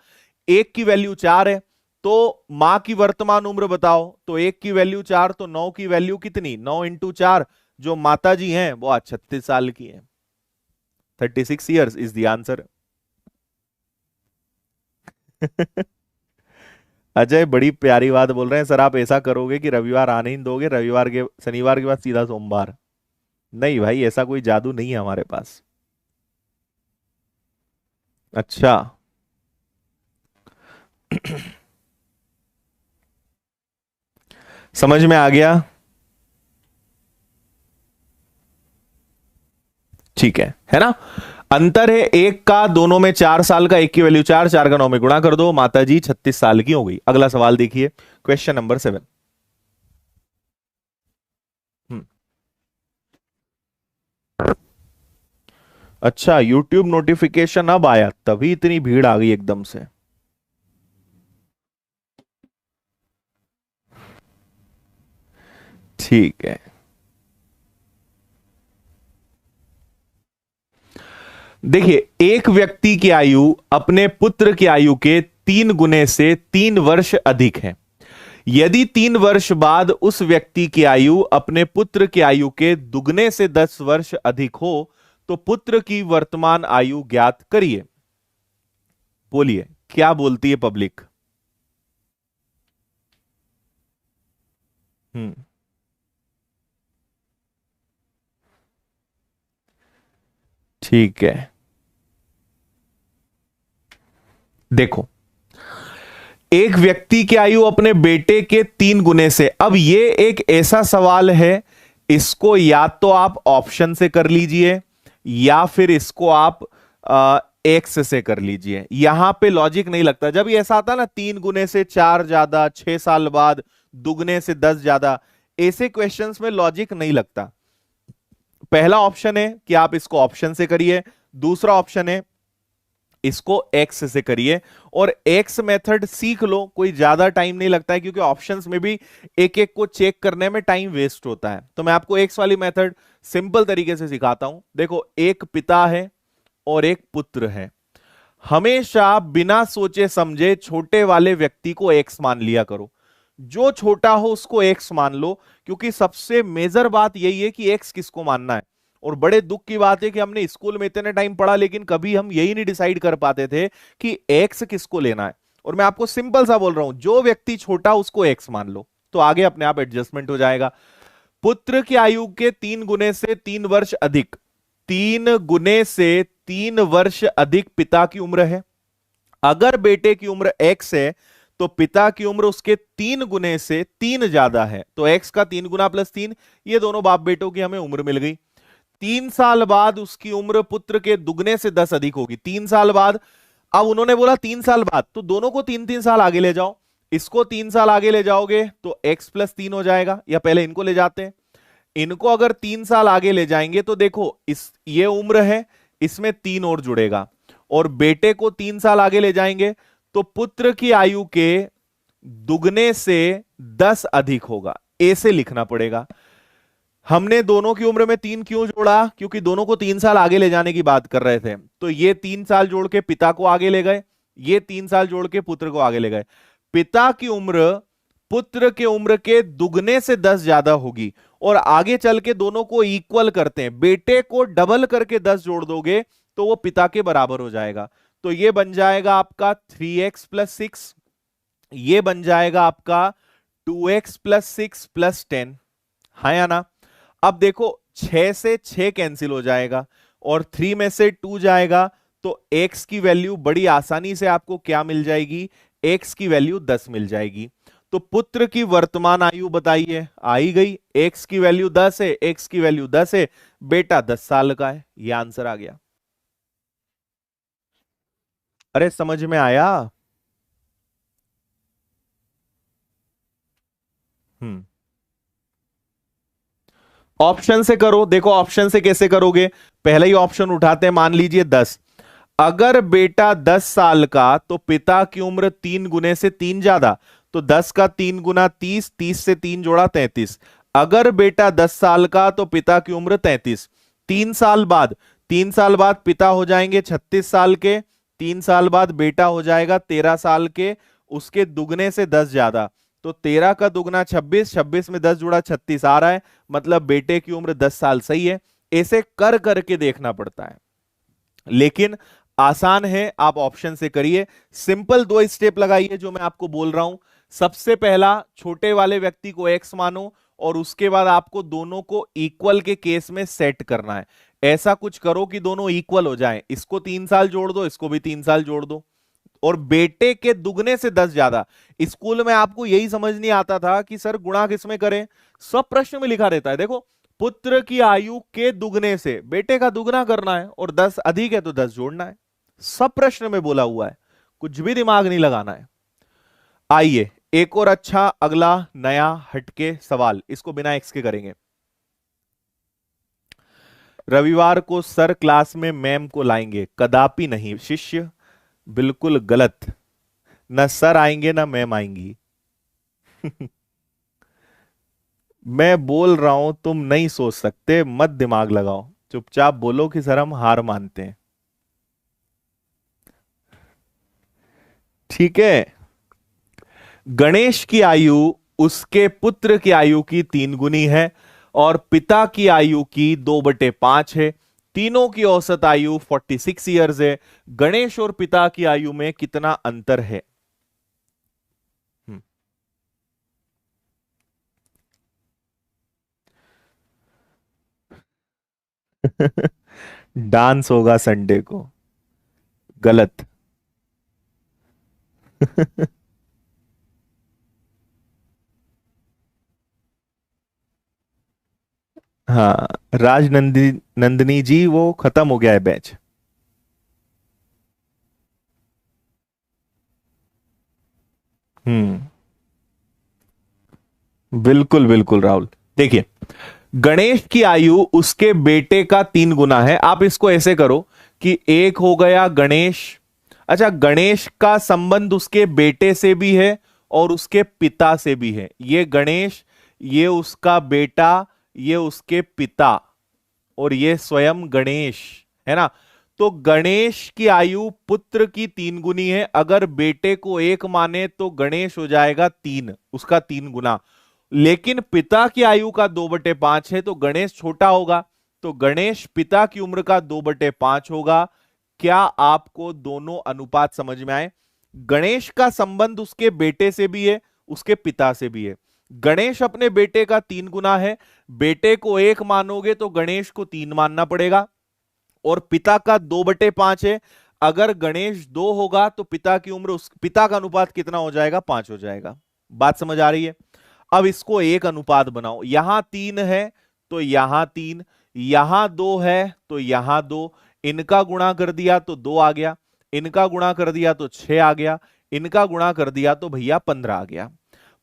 B: 1 की वैल्यू 4 है तो मां की वर्तमान उम्र बताओ, तो 1 की वैल्यू 4 तो 9 की वैल्यू कितनी? 9 इंटू 4। जो माता जी हैं वो आज 36 साल की हैं। 36 years is the answer. Ajay बड़ी प्यारी बात बोल रहे हैं, सर आप ऐसा करोगे कि रविवार आने ही नहीं दोगे, रविवार के शनिवार के बाद सीधा सोमवार? नहीं भाई, ऐसा कोई जादू नहीं है हमारे पास। अच्छा। समझ में आ गया? ठीक है ना। अंतर है 1 का, दोनों में 4 साल का। 1 की वैल्यू 4, 4 का 9 में गुणा कर दो, माता जी 36 साल की हो गई। अगला सवाल देखिए, क्वेश्चन नंबर 7। अच्छा, यूट्यूब नोटिफिकेशन अब आया, तभी इतनी भीड़ आ गई एकदम से। ठीक है, देखिए, एक व्यक्ति की आयु अपने पुत्र की आयु के 3 गुने से 3 वर्ष अधिक है। यदि 3 वर्ष बाद उस व्यक्ति की आयु अपने पुत्र की आयु के दुगने से 10 वर्ष अधिक हो तो पुत्र की वर्तमान आयु ज्ञात करिए। बोलिए, क्या बोलती है पब्लिक? हम्म ठीक है, देखो, एक व्यक्ति की आयु अपने बेटे के 3 गुने से। अब ये एक ऐसा सवाल है, इसको या तो आप ऑप्शन से कर लीजिए या फिर इसको आप एक्स से कर लीजिए। यहां पे लॉजिक नहीं लगता। जब ये ऐसा आता ना, 3 गुने से 4 ज्यादा, 6 साल बाद दुगने से 10 ज्यादा, ऐसे क्वेश्चंस में लॉजिक नहीं लगता। पहला ऑप्शन है कि आप इसको ऑप्शन से करिए, दूसरा ऑप्शन है इसको एक्स से करिए। और एक्स मेथड सीख लो, कोई ज्यादा टाइम नहीं लगता है, क्योंकि ऑप्शंस में भी एक एक को चेक करने में टाइम वेस्ट होता है। तो मैं आपको एक्स वाली मेथड सिंपल तरीके से सिखाता हूं। देखो, एक पिता है और एक पुत्र है। हमेशा बिना सोचे समझे छोटे वाले व्यक्ति को एक्स मान लिया करो। जो छोटा हो उसको एक्स मान लो, क्योंकि सबसे मेजर बात यही है कि एक्स किसको मानना है। और बड़े दुख की बात है कि हमने स्कूल में इतने टाइम पढ़ा, लेकिन कभी हम यही नहीं डिसाइड कर पाते थे कि एक्स किसको लेना है। और मैं आपको सिंपल सा बोल रहा हूं, जो व्यक्ति छोटा उसको एक्स मान लो, तो आगे अपने आप एडजस्टमेंट हो जाएगा। पुत्र की आयु के 3 गुने से 3 वर्ष अधिक, 3 गुने से 3 वर्ष अधिक पिता की उम्र है। अगर बेटे की उम्र एक्स है तो पिता की उम्र उसके 3 गुने से 3 ज्यादा है, तो एक्स का 3 गुना प्लस 3, ये दोनों बाप बेटों की हमें उम्र मिल गई। 3 साल बाद उसकी उम्र पुत्र के दुगने से 10 अधिक होगी। 3 साल बाद, अब उन्होंने बोला 3 साल बाद, तो दोनों को 3-3 साल आगे ले जाओ। इसको 3 साल आगे ले जाओगे तो x+3 हो जाएगा, या पहले इनको ले जाते हैं। इनको अगर 3 साल आगे ले जाएंगे तो देखो इस ये उम्र है, इसमें 3 और जुड़ेगा, और बेटे को 3 साल आगे ले जाएंगे तो पुत्र की आयु के दुगने से 10 अधिक होगा, ऐसे लिखना पड़ेगा। हमने दोनों की उम्र में 3 क्यों जोड़ा? क्योंकि दोनों को 3 साल आगे ले जाने की बात कर रहे थे। तो ये 3 साल जोड़ के पिता को आगे ले गए, ये 3 साल जोड़ के पुत्र को आगे ले गए। पिता की उम्र पुत्र के उम्र के दुगने से 10 ज्यादा होगी, और आगे चल के दोनों को इक्वल करते हैं। बेटे को डबल करके 10 जोड़ दोगे तो वो पिता के बराबर हो जाएगा। तो ये बन जाएगा आपका 3x+6, ये बन जाएगा आपका 2x+6+10, हाँ या ना? अब देखो 6 से 6 कैंसिल हो जाएगा और 3 में से 2 जाएगा, तो x की वैल्यू बड़ी आसानी से आपको क्या मिल जाएगी? x की वैल्यू 10 मिल जाएगी। तो पुत्र की वर्तमान आयु बताइए, आई गई, x की वैल्यू 10 है, x की वैल्यू 10 है, बेटा 10 साल का है, यह आंसर आ गया। अरे समझ में आया? हम्म, ऑप्शन से करो। देखो ऑप्शन से कैसे करोगे, पहले ही ऑप्शन उठाते हैं, मान लीजिए 10। अगर बेटा 10 साल का तो पिता की उम्र 3 गुने से 3 ज्यादा, तो 10 का 3 गुना 30, 30 से 3 जोड़ा 33। अगर बेटा 10 साल का तो पिता की उम्र 33। 3 साल बाद, 3 साल बाद पिता हो जाएंगे 36 साल के, 3 साल बाद बेटा हो जाएगा 13 साल के, उसके दुगने से 10 ज्यादा, तो 13 का दुगना 26, 26 में 10 जुड़ा 36 आ रहा है, मतलब बेटे की उम्र 10 साल सही है। ऐसे कर करके देखना पड़ता है, लेकिन आसान है, आप ऑप्शन से करिए। सिंपल 2 स्टेप लगाइए जो मैं आपको बोल रहा हूं। सबसे पहला, छोटे वाले व्यक्ति को x मानो, और उसके बाद आपको दोनों को इक्वल के केस में सेट करना है। ऐसा कुछ करो कि दोनों इक्वल हो जाएं, इसको 3 साल जोड़ दो, इसको भी 3 साल जोड़ दो, और बेटे के दुगने से 10 ज्यादा। स्कूल में आपको यही समझ नहीं आता था कि सर गुणा किसमें करें, सब प्रश्न में लिखा रहता है। देखो, पुत्र की आयु के दुगने से बेटे का दुगना करना है, और 10 अधिक है तो 10 जोड़ना है, सब प्रश्न में बोला हुआ है, कुछ भी दिमाग नहीं लगाना है। आइए एक और अच्छा अगला नया हटके सवाल, इसको बिना एक्स के करेंगे। रविवार को सर क्लास में मैम को लाएंगे, कदापि नहीं शिष्य, बिल्कुल गलत। न सर आएंगे ना मैम आएंगी। मैं बोल रहा हूं, तुम नहीं सोच सकते, मत दिमाग लगाओ, चुपचाप बोलो कि सर हम हार मानते हैं, ठीक है? गणेश की आयु उसके पुत्र की आयु की 3 गुनी है, और पिता की आयु की 2/5 है। तीनों की औसत आयु 46 ईयर्स है। गणेश और पिता की आयु में कितना अंतर है? डांस होगा संडे को, गलत। हाँ, नंदिनी जी, वो खत्म हो गया है बैच। हम्म, बिल्कुल बिल्कुल राहुल। देखिए, गणेश की आयु उसके बेटे का 3 गुना है। आप इसको ऐसे करो कि एक हो गया गणेश, अच्छा गणेश का संबंध उसके बेटे से भी है और उसके पिता से भी है। ये गणेश, ये उसका बेटा, ये उसके पिता, और ये स्वयं गणेश, है ना? तो गणेश की आयु पुत्र की 3 गुनी है। अगर बेटे को 1 माने तो गणेश हो जाएगा 3, उसका 3 गुना। लेकिन पिता की आयु का 2/5 है, तो गणेश छोटा होगा, तो गणेश पिता की उम्र का 2/5 होगा। क्या आपको दोनों अनुपात समझ में आए? गणेश का संबंध उसके बेटे से भी है, उसके पिता से भी है। गणेश अपने बेटे का 3 गुना है, बेटे को 1 मानोगे तो गणेश को 3 मानना पड़ेगा, और पिता का 2/5 है। अगर गणेश 2 होगा तो पिता की उम्र, उस पिता का अनुपात कितना हो जाएगा? 5 हो जाएगा। बात समझ आ रही है? अब इसको एक अनुपात बनाओ, यहां 3 है तो यहां 3, यहां 2 है तो यहां 2, इनका गुणा कर दिया तो 2 आ गया, इनका गुणा कर दिया तो 6 आ गया, इनका गुणा कर दिया तो भैया 15 आ गया।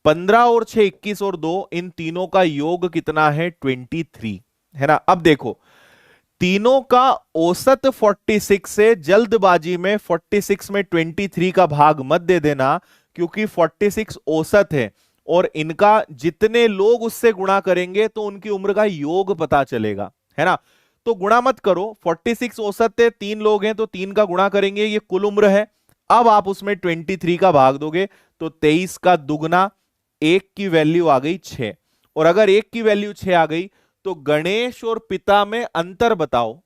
B: 15 और 6 21 और 2, इन तीनों का योग कितना है 23, है ना। अब देखो तीनों का औसत 46 है, जल्दबाजी में 46 में 23 का भाग मत दे देना, क्योंकि 46 औसत है और इनका जितने लोग उससे गुणा करेंगे तो उनकी उम्र का योग पता चलेगा, है ना। तो गुणा मत करो, 46 औसत है, 3 लोग हैं तो 3 का गुणा करेंगे, ये कुल उम्र है। अब आप उसमें 23 का भाग दोगे तो 23 का दुगना, एक की वैल्यू आ गई 6। और अगर एक की वैल्यू 6 आ गई तो गणेश और पिता में अंतर बताओ।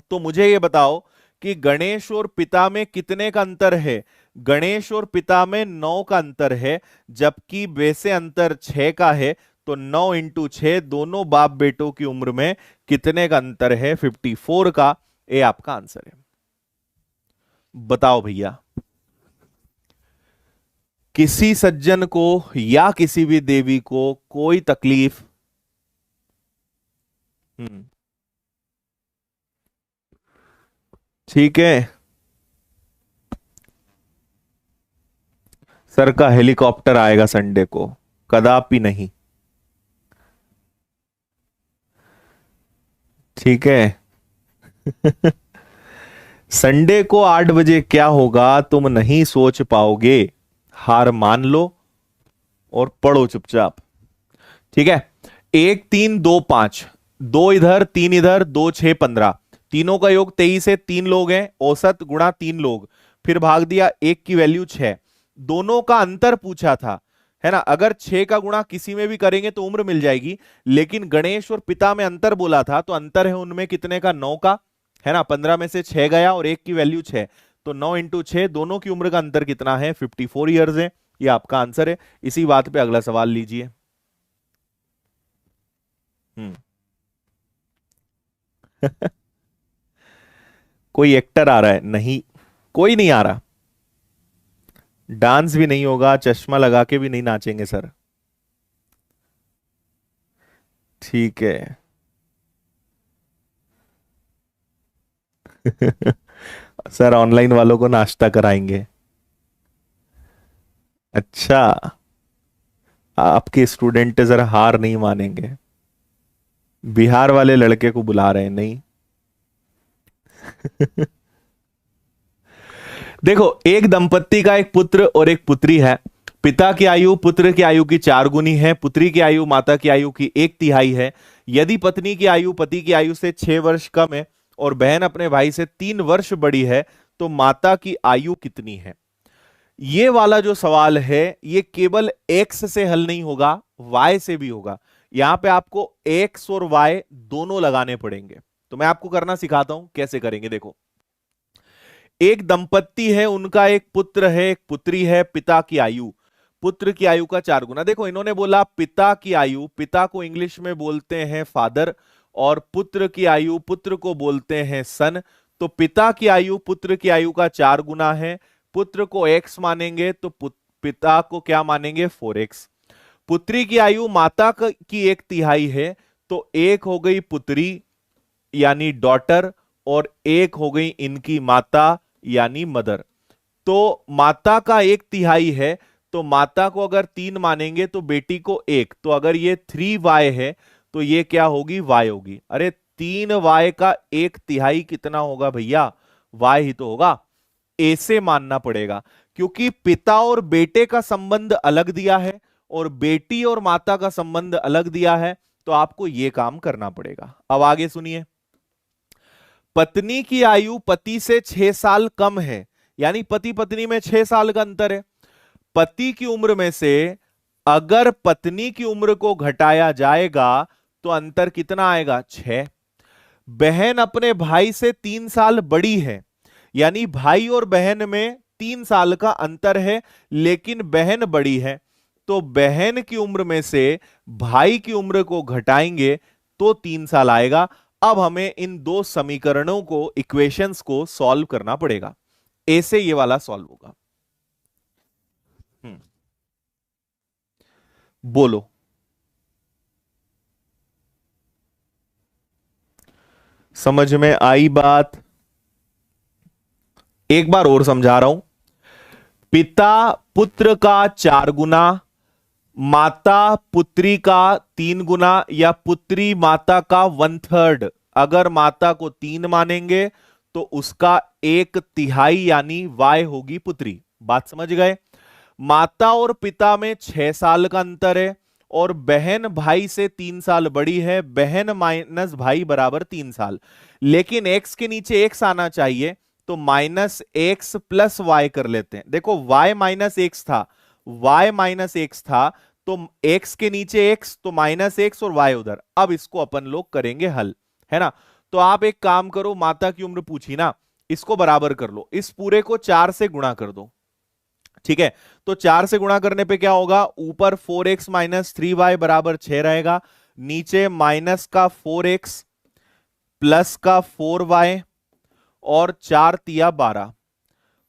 B: तो मुझे ये बताओ कि गणेश और पिता में कितने का अंतर है। गणेश और पिता में 9 का अंतर है, जबकि वैसे अंतर 6 का है। तो 9 इंटू 6, दोनों बाप बेटों की उम्र में कितने का अंतर है 54 का। ये आपका आंसर है। बताओ भैया, किसी सज्जन को या किसी भी देवी को कोई तकलीफ। हम्म, ठीक है। सर का हेलीकॉप्टर आएगा संडे को, कदापि नहीं। ठीक है। संडे को 8 बजे क्या होगा तुम नहीं सोच पाओगे, हार मान लो और पढ़ो चुपचाप। ठीक है। 1 3 2 5, 2 इधर 3 इधर, 2 6 15, तीनों का योग 23 है, 3 लोग हैं, औसत गुणा 3 लोग, फिर भाग दिया, एक की वैल्यू 6। दोनों का अंतर पूछा था, है ना। अगर 6 का गुणा किसी में भी करेंगे तो उम्र मिल जाएगी, लेकिन गणेश और पिता में अंतर बोला था, तो अंतर है उनमें कितने का, 9 का, है ना। 15 में से 6 गया और एक की वैल्यू 6, तो 9 इंटू 6, दोनों की उम्र का अंतर कितना है 54 ईयर्स है। ये आपका आंसर है। इसी बात पे अगला सवाल लीजिए। हम्म। कोई एक्टर आ रहा है? नहीं, कोई नहीं आ रहा। डांस भी नहीं होगा, चश्मा लगा के भी नहीं नाचेंगे सर। ठीक है। सर ऑनलाइन वालों को नाश्ता कराएंगे। अच्छा, आपके स्टूडेंट जरा हार नहीं मानेंगे। बिहार वाले लड़के को बुला रहे हैं, नहीं। देखो, एक दंपत्ति का एक पुत्र और एक पुत्री है। पिता की आयु पुत्र की आयु की 4 गुनी है, पुत्री की आयु माता की आयु की 1/3 है। यदि पत्नी की आयु पति की आयु से 6 वर्ष कम है और बहन अपने भाई से 3 वर्ष बड़ी है, तो माता की आयु कितनी है। ये वाला जो सवाल है ये केवल एक्स से हल नहीं होगा, वाई से भी होगा। यहां पे आपको एक्स और वाई दोनों लगाने पड़ेंगे। तो मैं आपको करना सिखाता हूं कैसे करेंगे। देखो, एक दंपत्ति है, उनका एक पुत्र है एक पुत्री है। पिता की आयु पुत्र की आयु का 4 गुना। देखो, इन्होंने बोला पिता की आयु, पिता को इंग्लिश में बोलते हैं फादर, और पुत्र की आयु पुत्र को बोलते हैं सन। तो पिता की आयु पुत्र की आयु का 4 गुना है। पुत्र को एक्स मानेंगे तो पिता को क्या मानेंगे 4x। पुत्री की आयु माता की 1/3 है, तो एक हो गई पुत्री यानी डॉटर, और एक हो गई इनकी माता यानी मदर। तो माता का 1/3 है, तो माता को अगर 3 मानेंगे तो बेटी को 1, तो अगर ये 3y है तो ये क्या होगी, y होगी। अरे 3y का 1/3 कितना होगा भैया, y ही तो होगा। ऐसे मानना पड़ेगा, क्योंकि पिता और बेटे का संबंध अलग दिया है और बेटी और माता का संबंध अलग दिया है, तो आपको यह काम करना पड़ेगा। अब आगे सुनिए। पत्नी की आयु पति से 6 साल कम है, यानी पति पत्नी में 6 साल का अंतर है। पति की उम्र में से अगर पत्नी की उम्र को घटाया जाएगा तो अंतर कितना आएगा, 6। बहन अपने भाई से 3 साल बड़ी है, यानी भाई और बहन में 3 साल का अंतर है, लेकिन बहन बड़ी है। तो बहन की उम्र में से भाई की उम्र को घटाएंगे तो 3 साल आएगा। अब हमें इन दो समीकरणों को, इक्वेशंस को सॉल्व करना पड़ेगा। ऐसे ये वाला सॉल्व होगा। हम्म, बोलो। समझ में आई बात? एक बार और समझा रहा हूं। पिता पुत्र का 4 गुना, माता पुत्री का 3 गुना, या पुत्री माता का 1/3। अगर माता को 3 मानेंगे तो उसका 1/3 यानी y होगी पुत्री। बात समझ गए? माता और पिता में 6 साल का अंतर है और बहन भाई से 3 साल बड़ी है। बहन माइनस भाई बराबर 3 साल। लेकिन x के नीचे x आना चाहिए, तो -x प्लस y कर लेते हैं। देखो y -x था, y -x था, तो x के नीचे x, तो -x और y उधर। अब इसको अपन लोग करेंगे हल, है ना। तो आप एक काम करो, माता की उम्र पूछी ना, इसको बराबर कर लो, इस पूरे को 4 से गुणा कर दो। ठीक है, तो 4 से गुणा करने पे क्या होगा, ऊपर 4x - 3y बराबर 6 रहेगा, नीचे माइनस का 4x प्लस का 4y और 4 तिया 12।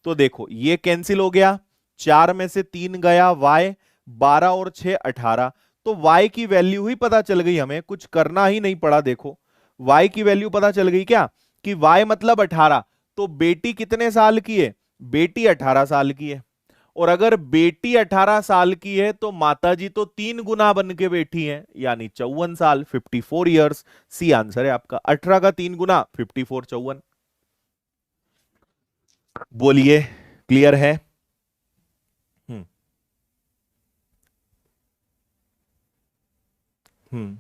B: तो देखो ये कैंसिल हो गया, 4 में से 3 गया y, 12 और 6 18। तो y की वैल्यू ही पता चल गई, हमें कुछ करना ही नहीं पड़ा। देखो y की वैल्यू पता चल गई क्या, कि y मतलब 18। तो बेटी कितने साल की है, बेटी 18 साल की है। और अगर बेटी 18 साल की है तो माताजी तो 3 गुना बन के बैठी है, यानी 54 साल, 54 इयर्स। सी आंसर है आपका। 18 का 3 गुना 54, 54। बोलिए, क्लियर है? हम्म हम्म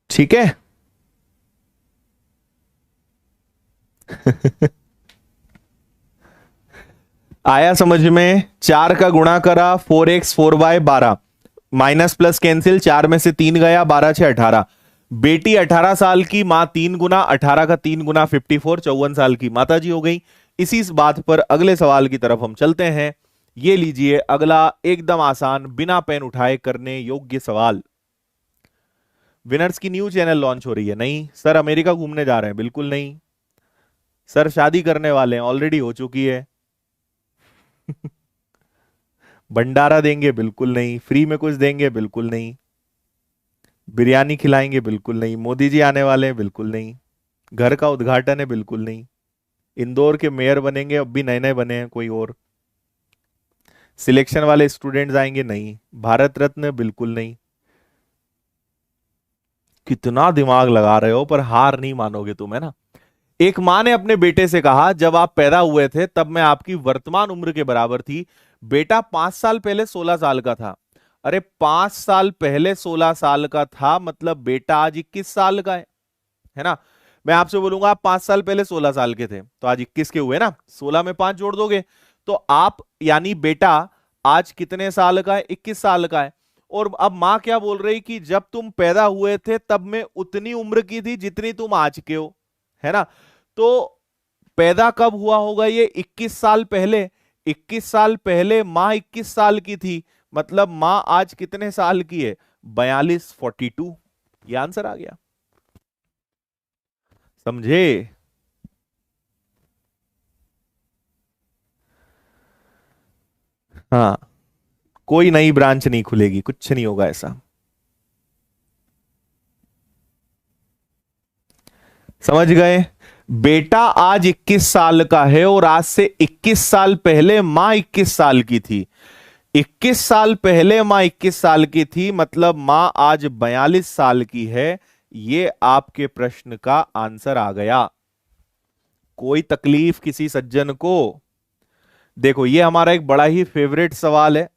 B: ठीक है। आया समझ में? 4 का गुणा करा, 4x 4y 12, minus plus cancel, 4 में से 3 गया, 12 6 18। बेटी 18 साल की, मां 3 गुना, 18 का 3 गुना 54, 54 साल की माता जी हो गई। इसी बात पर अगले सवाल की तरफ हम चलते हैं। ये लीजिए अगला एकदम आसान, बिना पेन उठाए करने योग्य सवाल। विनर्स की न्यू चैनल लॉन्च हो रही है? नहीं। सर अमेरिका घूमने जा रहे हैं? बिल्कुल नहीं। सर शादी करने वाले हैं? ऑलरेडी हो चुकी है। भंडारा देंगे? बिल्कुल नहीं। फ्री में कुछ देंगे? बिल्कुल नहीं। बिरयानी खिलाएंगे? बिल्कुल नहीं। मोदी जी आने वाले हैं? बिल्कुल नहीं। घर का उद्घाटन है? बिल्कुल नहीं। इंदौर के मेयर बनेंगे? अब भी नए नए बने हैं कोई और। सिलेक्शन वाले स्टूडेंट्स आएंगे? नहीं। भारत रत्न? बिल्कुल नहीं। कितना दिमाग लगा रहे हो, पर हार नहीं मानोगे तुम, है ना। एक मां ने अपने बेटे से कहा, जब आप पैदा हुए थे तब मैं आपकी वर्तमान उम्र के बराबर थी। बेटा 5 साल पहले 16 साल का था। अरे 5 साल पहले 16 साल का था, मतलब बेटा आज 21 साल का है ना। मैं आपसे बोलूंगा आप 5 साल पहले 16 साल के थे, तो आज 21 के हुए ना, 16 में 5 जोड़ दोगे तो आप, यानी बेटा आज कितने साल का है, 21 साल का है। और अब मां क्या बोल रही कि जब तुम पैदा हुए थे तब मैं उतनी उम्र की थी जितनी तुम आज के हो, है ना। तो पैदा कब हुआ होगा ये, 21 साल पहले। 21 साल पहले मां 21 साल की थी, मतलब मां आज कितने साल की है, 42, 42। ये आंसर आ गया, समझे। हाँ, कोई नई ब्रांच नहीं खुलेगी, कुछ नहीं होगा ऐसा। समझ गए? बेटा आज 21 साल का है और आज से 21 साल पहले मां 21 साल की थी। 21 साल पहले मां 21 साल की थी, मतलब मां आज 42 साल की है। ये आपके प्रश्न का आंसर आ गया। कोई तकलीफ किसी सज्जन को? देखो ये हमारा एक बड़ा ही फेवरेट सवाल है।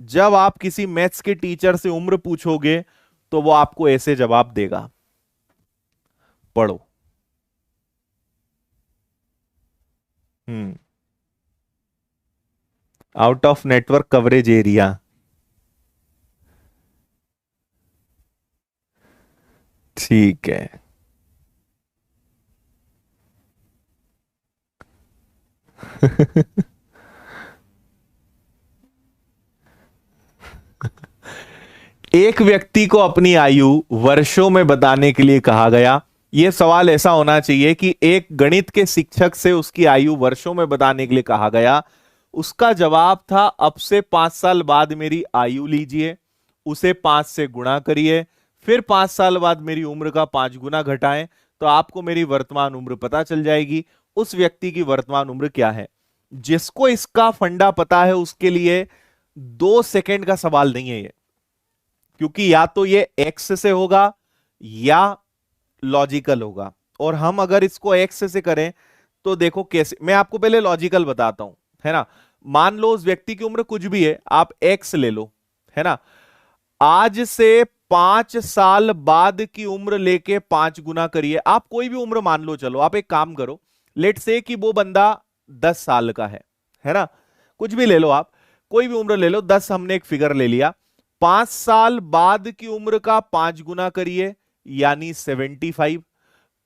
B: जब आप किसी मैथ्स के टीचर से उम्र पूछोगे तो वो आपको ऐसे जवाब देगा। पढ़ो। Hmm out of network coverage area. ठीक है। एक व्यक्ति को अपनी आयु वर्षों में बताने के लिए कहा गया। यह सवाल ऐसा होना चाहिए कि एक गणित के शिक्षक से उसकी आयु वर्षों में बताने के लिए कहा गया। उसका जवाब था, अब से 5 साल बाद मेरी आयु लीजिए, उसे 5 से गुणा करिए, फिर 5 साल बाद मेरी उम्र का 5 गुना घटाएं, तो आपको मेरी वर्तमान उम्र पता चल जाएगी। उस व्यक्ति की वर्तमान उम्र क्या है? जिसको इसका फंडा पता है उसके लिए 2 सेकंड का सवाल नहीं है ये, क्योंकि या तो ये एक्स से होगा या लॉजिकल होगा। और हम अगर इसको एक्स से करें तो देखो कैसे, मैं आपको पहले लॉजिकल बताता हूं, है ना। मान लो उस व्यक्ति की उम्र कुछ भी है, आप एक्स ले लो, है ना। आज से 5 साल बाद की उम्र लेके 5 गुना करिए। आप कोई भी उम्र मान लो, चलो आप एक काम करो, लेट से कि वो बंदा 10 साल का है ना। कुछ भी ले लो आप, कोई भी उम्र ले लो, 10 हमने एक फिगर ले लिया। 5 साल बाद की उम्र का 5 गुना करिए, यानी 75।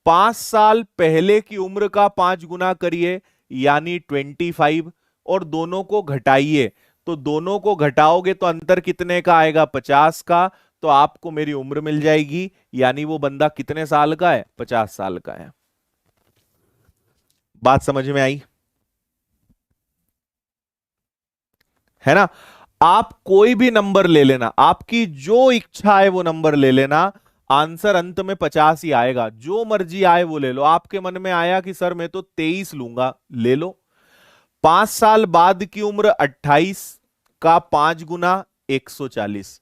B: 5 साल पहले की उम्र का 5 गुना करिए, यानी 25। और दोनों को घटाइए, तो दोनों को घटाओगे तो अंतर कितने का आएगा? 50 का। तो आपको मेरी उम्र मिल जाएगी, यानी वो बंदा कितने साल का है? 50 साल का है। बात समझ में आई? है ना। आप कोई भी नंबर ले लेना, आपकी जो इच्छा है वो नंबर ले लेना, आंसर अंत में 50 ही आएगा। जो मर्जी आए वो ले लो। आपके मन में आया कि सर मैं तो 23 लूंगा, ले लो। 5 साल बाद की उम्र 28 का 5 गुना 140।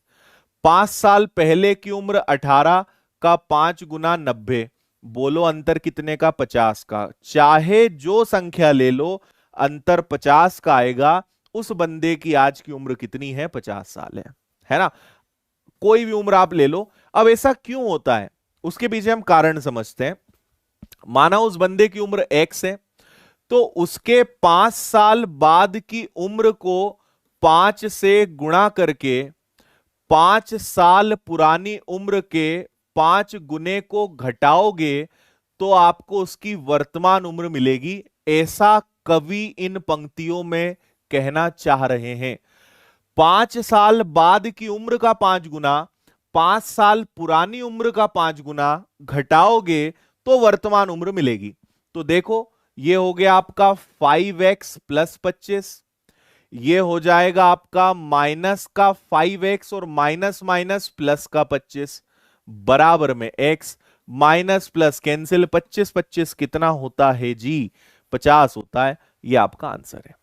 B: 5 साल पहले की उम्र 18 का 5 गुना 90। बोलो अंतर कितने का? 50 का। चाहे जो संख्या ले लो, अंतर 50 का आएगा। उस बंदे की आज की उम्र कितनी है? 50 साल है ना। कोई भी उम्र आप ले लो। अब ऐसा क्यों होता है, उसके पीछे हम कारण समझते हैं। माना उस बंदे की उम्र एक्स है, तो उसके 5 साल बाद की उम्र को 5 से गुणा करके 5 साल पुरानी उम्र के 5 गुने को घटाओगे तो आपको उसकी वर्तमान उम्र मिलेगी। ऐसा कवि इन पंक्तियों में कहना चाह रहे हैं। 5 साल बाद की उम्र का 5 गुना 5 साल पुरानी उम्र का 5 गुना घटाओगे तो वर्तमान उम्र मिलेगी। तो देखो, ये हो गया आपका 5x प्लस 25, ये हो जाएगा आपका माइनस का 5x और माइनस माइनस प्लस का 25, बराबर में x। माइनस प्लस कैंसिल, 25 25 कितना होता है जी? 50 होता है। ये आपका आंसर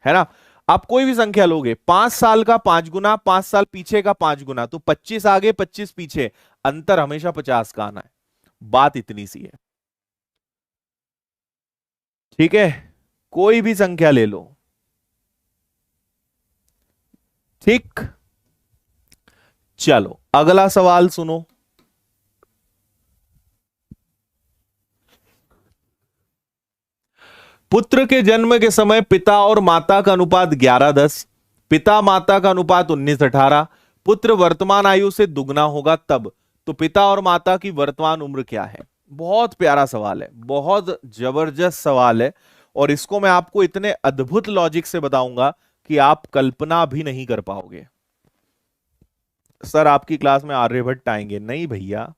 B: है ना। आप कोई भी संख्या लोगे, 5 साल का 5 गुना, 5 साल पीछे का 5 गुना, तो 25 आगे 25 पीछे, अंतर हमेशा 50 का आना है। बात इतनी सी है, ठीक है। कोई भी संख्या ले लो, ठीक। चलो अगला सवाल सुनो। पुत्र के जन्म के समय पिता और माता का अनुपात 11:10, पिता माता का अनुपात 19:18, पुत्र वर्तमान आयु से दुगना होगा तब। तो पिता और माता की वर्तमान उम्र क्या है? बहुत प्यारा सवाल है, बहुत जबरदस्त सवाल है। और इसको मैं आपको इतने अद्भुत लॉजिक से बताऊंगा कि आप कल्पना भी नहीं कर पाओगे। सर आपकी क्लास में आर्यभट्ट आएंगे? नहीं भैया।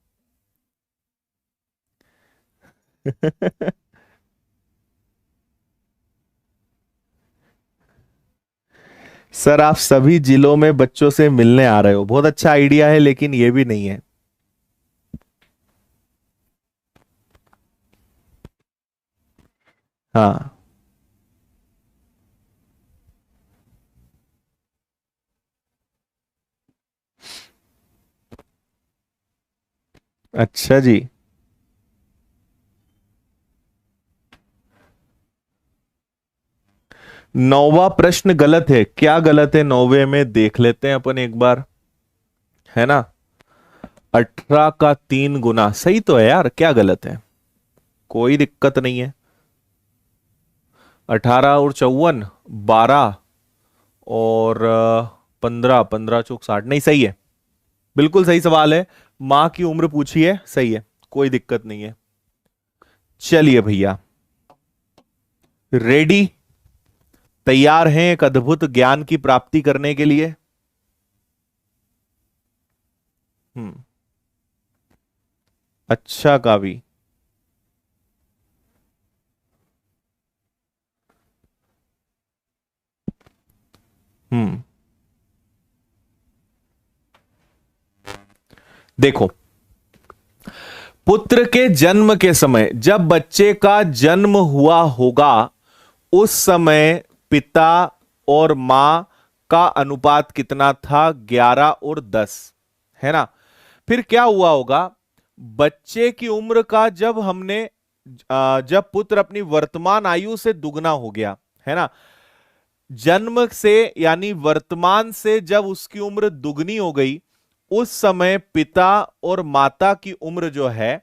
B: सर आप सभी जिलों में बच्चों से मिलने आ रहे हो, बहुत अच्छा आइडिया है, लेकिन ये भी नहीं है। हाँ। अच्छा जी। 9वां प्रश्न गलत है। क्या गलत है 9वें में? देख लेते हैं अपन एक बार, है ना। 18 का 3 गुना सही तो है यार, क्या गलत है? कोई दिक्कत नहीं है। 18 और 54, 12 और 15, 15 चौक 60, नहीं सही है। बिल्कुल सही सवाल है। मां की उम्र पूछी है, सही है, कोई दिक्कत नहीं है। चलिए भैया, रेडी, तैयार हैं एक अद्भुत ज्ञान की प्राप्ति करने के लिए? हम्म। अच्छा कावी। हम्म। देखो, पुत्र के जन्म के समय, जब बच्चे का जन्म हुआ होगा, उस समय पिता और मां का अनुपात कितना था? 11 और 10, है ना। फिर क्या हुआ होगा? बच्चे की उम्र का जब पुत्र अपनी वर्तमान आयु से दुगना हो गया, है ना, जन्म से यानी वर्तमान से जब उसकी उम्र दुगनी हो गई, उस समय पिता और माता की उम्र जो है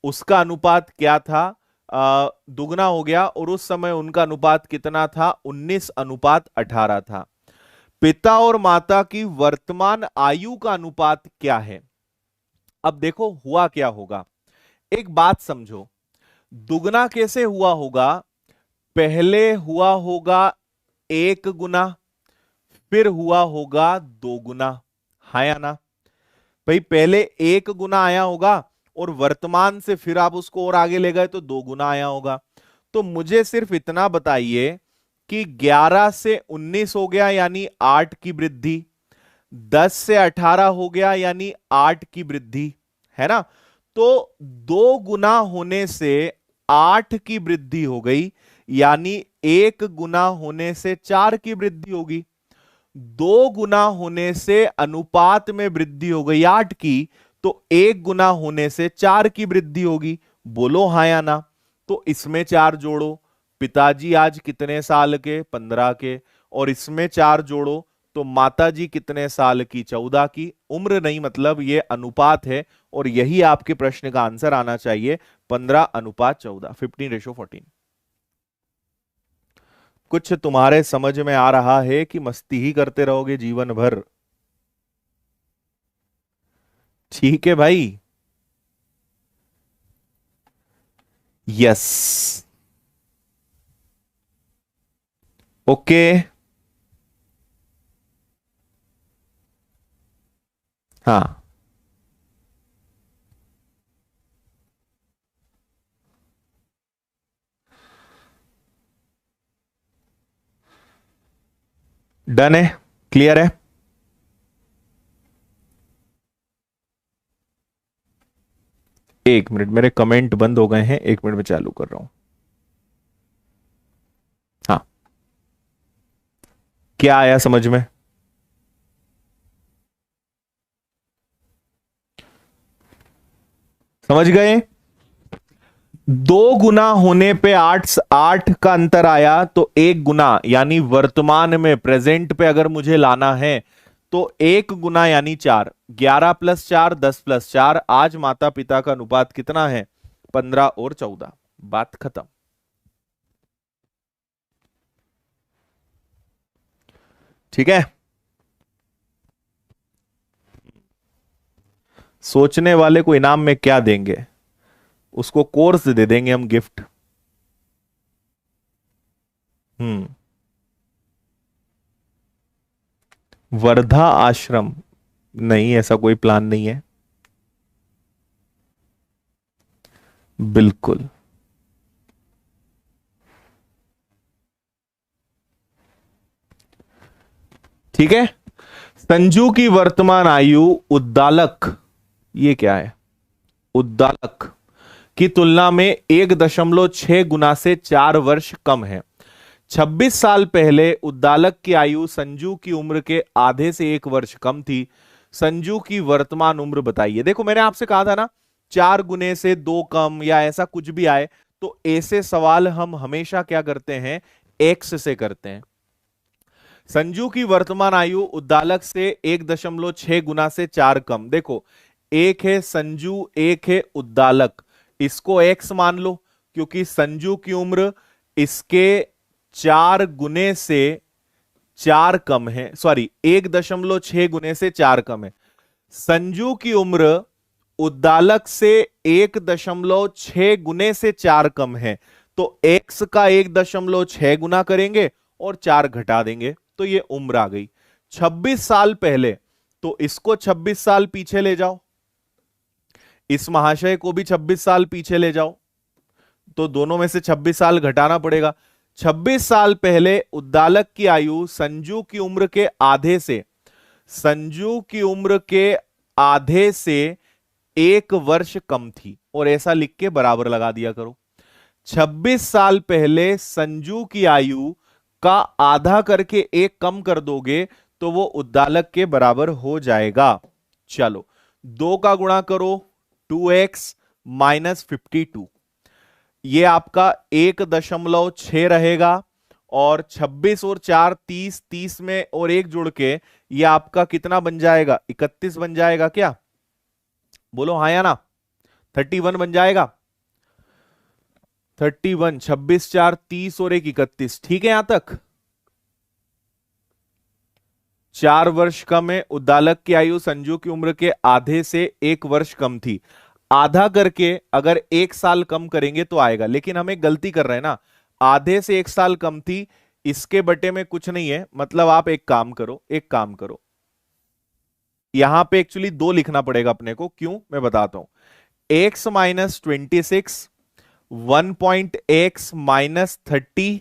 B: उसका अनुपात क्या था? दुगना हो गया, और उस समय उनका अनुपात कितना था? 19:18 था। पिता और माता की वर्तमान आयु का अनुपात क्या है? अब देखो हुआ क्या होगा, एक बात समझो। दुगना कैसे हुआ होगा? पहले हुआ होगा 1 गुना, फिर हुआ होगा 2 गुना, है या ना भाई? पहले 1 गुना आया होगा, और वर्तमान से फिर आप उसको और आगे ले गए तो 2 गुना आया होगा। तो मुझे सिर्फ इतना बताइए कि 11 से 19 हो गया यानी 8 की वृद्धि, 10 से 18 हो गया यानी 8 की वृद्धि, है ना। तो 2 गुना होने से 8 की वृद्धि हो गई, यानी 1 गुना होने से 4 की वृद्धि होगी। 2 गुना होने से अनुपात में वृद्धि हो गई 8 की, तो 1 गुना होने से 4 की वृद्धि होगी। बोलो हाँ या ना। तो इसमें 4 जोड़ो, पिताजी आज कितने साल के? 15 के। और इसमें 4 जोड़ो तो माताजी कितने साल की? 14 की। उम्र नहीं, मतलब ये अनुपात है, और यही आपके प्रश्न का आंसर आना चाहिए, 15:14, 15:14। कुछ तुम्हारे समझ में आ रहा है कि मस्ती ही करते रहोगे जीवन भर? ठीक है भाई। यस, ओके, हाँ, डन है, क्लियर है। एक मिनट, मेरे कमेंट बंद हो गए हैं, 1 मिनट में चालू कर रहा हूं। हाँ, क्या आया समझ में? समझ गए? 2 गुना होने पे 8 का अंतर आया, तो 1 गुना यानी वर्तमान में प्रेजेंट पे अगर मुझे लाना है तो 1 गुना यानी 4। 11 + 4 10 + 4। आज माता पिता का अनुपात कितना है? 15 और 14। बात खत्म। ठीक है। सोचने वाले को इनाम में क्या देंगे? उसको कोर्स दे देंगे हम, गिफ्ट। हम्म। वर्धा आश्रम? नहीं, ऐसा कोई प्लान नहीं है। बिल्कुल। ठीक है। संजू की वर्तमान आयु उद्दालक, ये क्या है? उद्दालक की तुलना में 1.6 गुना से 4 वर्ष कम है। 26 साल पहले उद्दालक की आयु संजू की उम्र के आधे से 1 वर्ष कम थी। संजू की वर्तमान उम्र बताइए। देखो मैंने आपसे कहा था ना, 4 गुने से 2 कम या ऐसा कुछ भी आए तो ऐसे सवाल हम हमेशा क्या करते हैं? एक्स से करते हैं। संजू की वर्तमान आयु उद्दालक से 1.6 गुना से 4 कम। देखो, एक है संजू, एक है उद्दालक, इसको एक्स मान लो, क्योंकि संजू की उम्र इसके 4 गुने से 4 कम है, सॉरी 1.6 गुने से 4 कम है। संजू की उम्र उद्दालक से 1.6 गुने से 4 कम है, तो एक्स का 1.6 गुना करेंगे और 4 घटा देंगे, तो ये उम्र आ गई। 26 साल पहले, तो इसको 26 साल पीछे ले जाओ, इस महाशय को भी 26 साल पीछे ले जाओ, तो दोनों में से 26 साल घटाना पड़ेगा। 26 साल पहले उद्दालक की आयु संजू की उम्र के आधे से, संजू की उम्र के आधे से 1 वर्ष कम थी, और ऐसा लिख के बराबर लगा दिया करो। 26 साल पहले संजू की आयु का आधा करके 1 कम कर दोगे तो वो उद्दालक के बराबर हो जाएगा। चलो 2 का गुणा करो, 2x माइनस 52, ये आपका 1.6 रहेगा, और 26 और 4 30, 30 में और 1 जुड़ के ये आपका कितना बन जाएगा, 31 बन जाएगा क्या? बोलो हाँ या ना? 31 बन जाएगा। 31, 26 4 30 और 1 31, ठीक है यहां तक? 4 वर्ष कम है, उद्दालक की आयु संजू की उम्र के आधे से 1 वर्ष कम थी। आधा करके अगर 1 साल कम करेंगे तो आएगा, लेकिन हम एक गलती कर रहे हैं ना, आधे से 1 साल कम थी, इसके बटे में कुछ नहीं है, मतलब आप एक काम करो, यहां पे एक्चुअली 2 लिखना पड़ेगा अपने को। क्यों, मैं बताता हूं। x माइनस 26, 1.x माइनस 30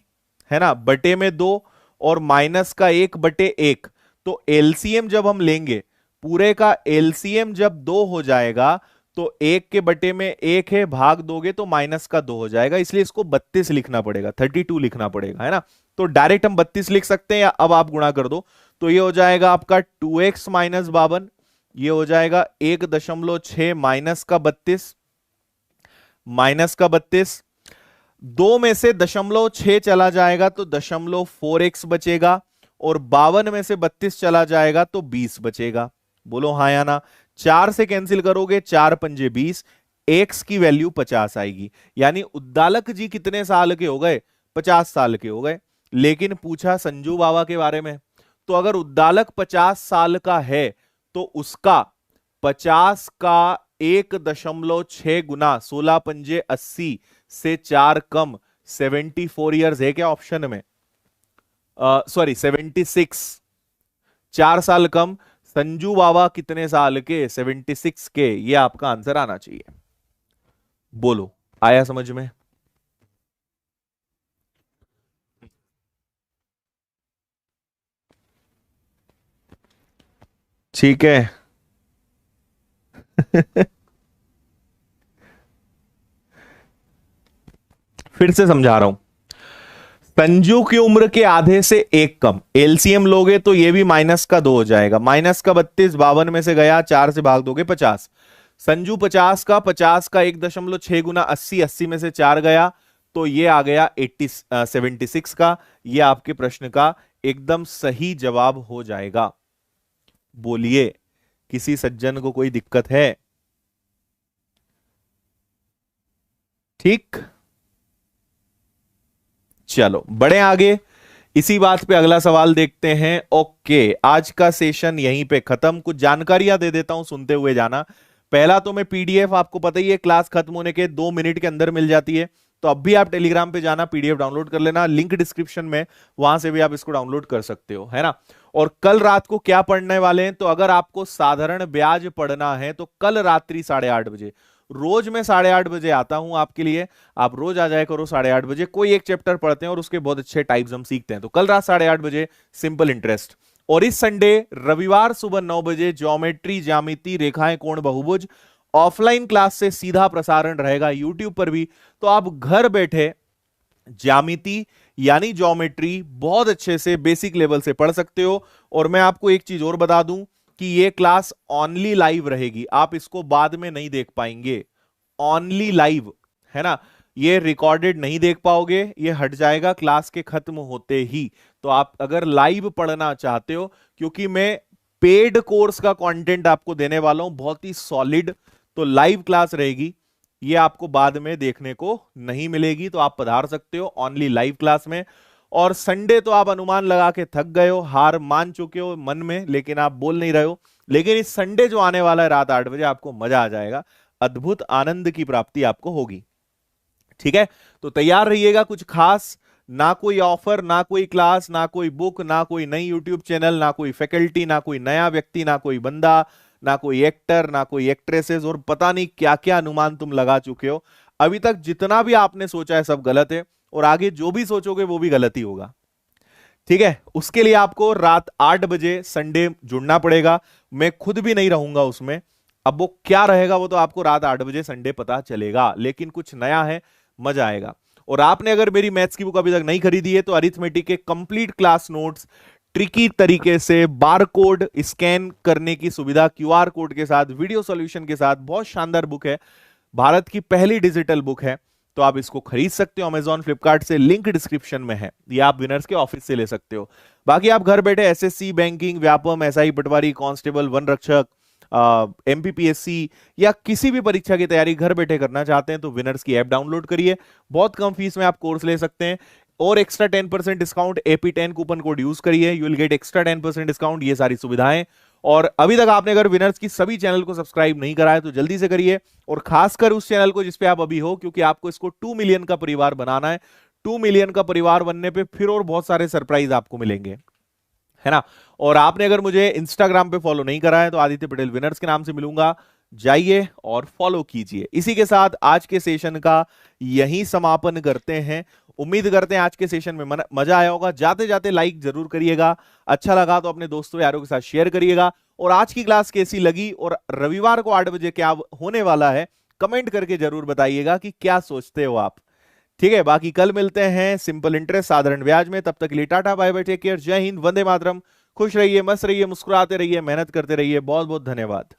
B: है ना, बटे में 2, और माइनस का 1 बटे 1, तो एलसीएम जब हम लेंगे, पूरे का एलसीएम जब 2 हो जाएगा तो 1 के बटे में 1 है, भाग दोगे तो माइनस का 2 हो जाएगा, इसलिए इसको 32 लिखना पड़ेगा, 32 लिखना पड़ेगा, है ना। तो डायरेक्ट हम 32 लिख सकते हैं, या अब आप गुणा कर दो, तो ये हो जाएगा आपका 2x माइनस 52, ये हो जाएगा 1.6 माइनस का 32, 2 में से 0.6 चला जाएगा तो 0.4x बचेगा, और 52 में से 32 चला जाएगा तो 20 बचेगा। बोलो हाँ या ना? 4 से कैंसिल करोगे, 4 पंजे 20, x की वैल्यू 50 आएगी। यानी उद्दालक जी कितने साल के हो गए? 50 साल के हो गए। लेकिन पूछा संजू बाबा के बारे में, तो अगर उद्दालक 50 साल का है तो उसका 50 का 1.6 गुना 16 पंजे 80 से 4 कम 74 ईयर्स है क्या ऑप्शन में? सॉरी 76, 4 साल कम। संजू बाबा कितने साल के? 76 के। ये आपका आंसर आना चाहिए। बोलो आया समझ में? ठीक है। फिर से समझा रहा हूं। संजू की उम्र के आधे से 1 कम, एलसीएम लोगे तो ये भी माइनस का 2 हो जाएगा, माइनस का 32, 52 में से गया, 4 से भाग दोगे 50। संजू 50 का 1.6 गुना 80, 80 में से 4 गया तो ये आ गया 76 का। ये आपके प्रश्न का एकदम सही जवाब हो जाएगा। बोलिए किसी सज्जन को कोई दिक्कत है? ठीक, चलो बढ़े आगे। इसी बात पे अगला सवाल देखते हैं। ओके, आज का सेशन यहीं पे खत्म। कुछ जानकारियां दे देता हूं, सुनते हुए जाना। पहला तो मैं पीडीएफ, आपको पता ही है क्लास खत्म होने के 2 मिनट के अंदर मिल जाती है, तो अब भी आप टेलीग्राम पे जाना, पीडीएफ डाउनलोड कर लेना, लिंक डिस्क्रिप्शन में, वहां से भी आप इसको डाउनलोड कर सकते हो, है ना। और कल रात को क्या पढ़ने वाले हैं, तो अगर आपको साधारण ब्याज पढ़ना है तो कल रात्रि 8:30 बजे, रोज मैं 8:30 बजे आता हूं आपके लिए, आप रोज आ जाया करो 8:30 बजे। कोई एक चैप्टर पढ़ते हैं और उसके बहुत अच्छे टाइप्स हम सीखते हैं। तो कल रात 8:30 बजे सिंपल इंटरेस्ट। और इस संडे रविवार सुबह 9 बजे ज्योमेट्री, ज्यामिति, रेखाएं, कोण, बहुभुज ऑफलाइन क्लास से सीधा प्रसारण रहेगा यूट्यूब पर भी। तो आप घर बैठे ज्यामिति यानी ज्योमेट्री बहुत अच्छे से बेसिक लेवल से पढ़ सकते हो। और मैं आपको एक चीज और बता दूं कि ये क्लास ओनली लाइव रहेगी, आप इसको बाद में नहीं देख पाएंगे। ओनली लाइव है ना, ये रिकॉर्डेड नहीं देख पाओगे, ये हट जाएगा क्लास के खत्म होते ही। तो आप अगर लाइव पढ़ना चाहते हो, क्योंकि मैं पेड कोर्स का कंटेंट आपको देने वाला हूं बहुत ही सॉलिड, तो लाइव क्लास रहेगी, ये आपको बाद में देखने को नहीं मिलेगी। तो आप पधार सकते हो ओनली लाइव क्लास में। और संडे तो आप अनुमान लगा के थक गए हो, हार मान चुके हो मन में, लेकिन आप बोल नहीं रहे हो। लेकिन इस संडे जो आने वाला है रात 8 बजे, आपको मजा आ जाएगा, अद्भुत आनंद की प्राप्ति आपको होगी। ठीक है, तो तैयार रहिएगा। कुछ खास ना कोई ऑफर, ना कोई क्लास, ना कोई बुक, ना कोई नई यूट्यूब चैनल, ना कोई फैकल्टी, ना कोई नया व्यक्ति, ना कोई बंदा, ना कोई एक्टर, ना कोई एक्ट्रेसेस, और पता नहीं क्या क्या अनुमान तुम लगा चुके हो। अभी तक जितना भी आपने सोचा है सब गलत है, और आगे जो भी सोचोगे वो भी गलत ही होगा। ठीक है, उसके लिए आपको रात 8 बजे संडे जुड़ना पड़ेगा। मैं खुद भी नहीं रहूंगा उसमें, अब वो क्या रहेगा वो तो आपको रात 8 बजे संडे पता चलेगा, लेकिन कुछ नया है, मजा आएगा। और आपने अगर मेरी मैथ्स की बुक अभी तक नहीं खरीदी है तो अरिथमेटिक के कंप्लीट क्लास नोट्स ट्रिकी तरीके से बार कोड स्कैन करने की सुविधा, क्यूआर कोड के साथ, वीडियो सॉल्यूशन के साथ, बहुत शानदार बुक है, भारत की पहली डिजिटल बुक है। तो आप इसको खरीद सकते हो अमेजॉन फ्लिपकार्ट से, लिंक डिस्क्रिप्शन में है, या आप विनर्स के ऑफिस से ले सकते हो। बाकी आप घर बैठे एसएससी, बैंकिंग, व्यापम, एसआई, पटवारी, कांस्टेबल, वन रक्षक, एमपीपीएससी या किसी भी परीक्षा की तैयारी घर बैठे करना चाहते हैं तो विनर्स की ऐप डाउनलोड करिए, बहुत कम फीस में आप कोर्स ले सकते हैं, और extra 10% discount AP10 coupon code use करिए, you will get extra 10% discount, ये सारी सुविधाएं। और अभी तक आपने अगर विनर्स की सभी चैनल को सब्सक्राइब नहीं करा है तो जल्दी से करिए, और खासकर उस चैनल को जिस पे आप अभी हो, क्योंकि आपको इसको 2 मिलियन का परिवार बनाना है। 2 मिलियन का परिवार बनने पे फिर और बहुत सारे सरप्राइज आपको मिलेंगे, है ना। और आपने अगर मुझे इंस्टाग्राम पे फॉलो नहीं करा है तो आदित्य पटेल विनर्स के नाम से मिलूंगा, जाइए और फॉलो कीजिए। इसी के साथ आज के सेशन का यहीं समापन करते हैं। उम्मीद करते हैं आज के सेशन में मजा आया होगा। जाते जाते लाइक जरूर करिएगा, अच्छा लगा तो अपने दोस्तों यारों के साथ शेयर करिएगा, और आज की क्लास कैसी लगी और रविवार को 8 बजे क्या होने वाला है कमेंट करके जरूर बताइएगा कि क्या सोचते हो आप। ठीक है, बाकी कल मिलते हैं सिंपल इंटरेस्ट साधारण ब्याज में। तब तक के लिए tata, bye bye, take care, जय हिंद, वंदे मातरम। खुश रहिए, मस्त रहिए, मुस्कुराते रहिए, मेहनत करते रहिए। बहुत बहुत धन्यवाद।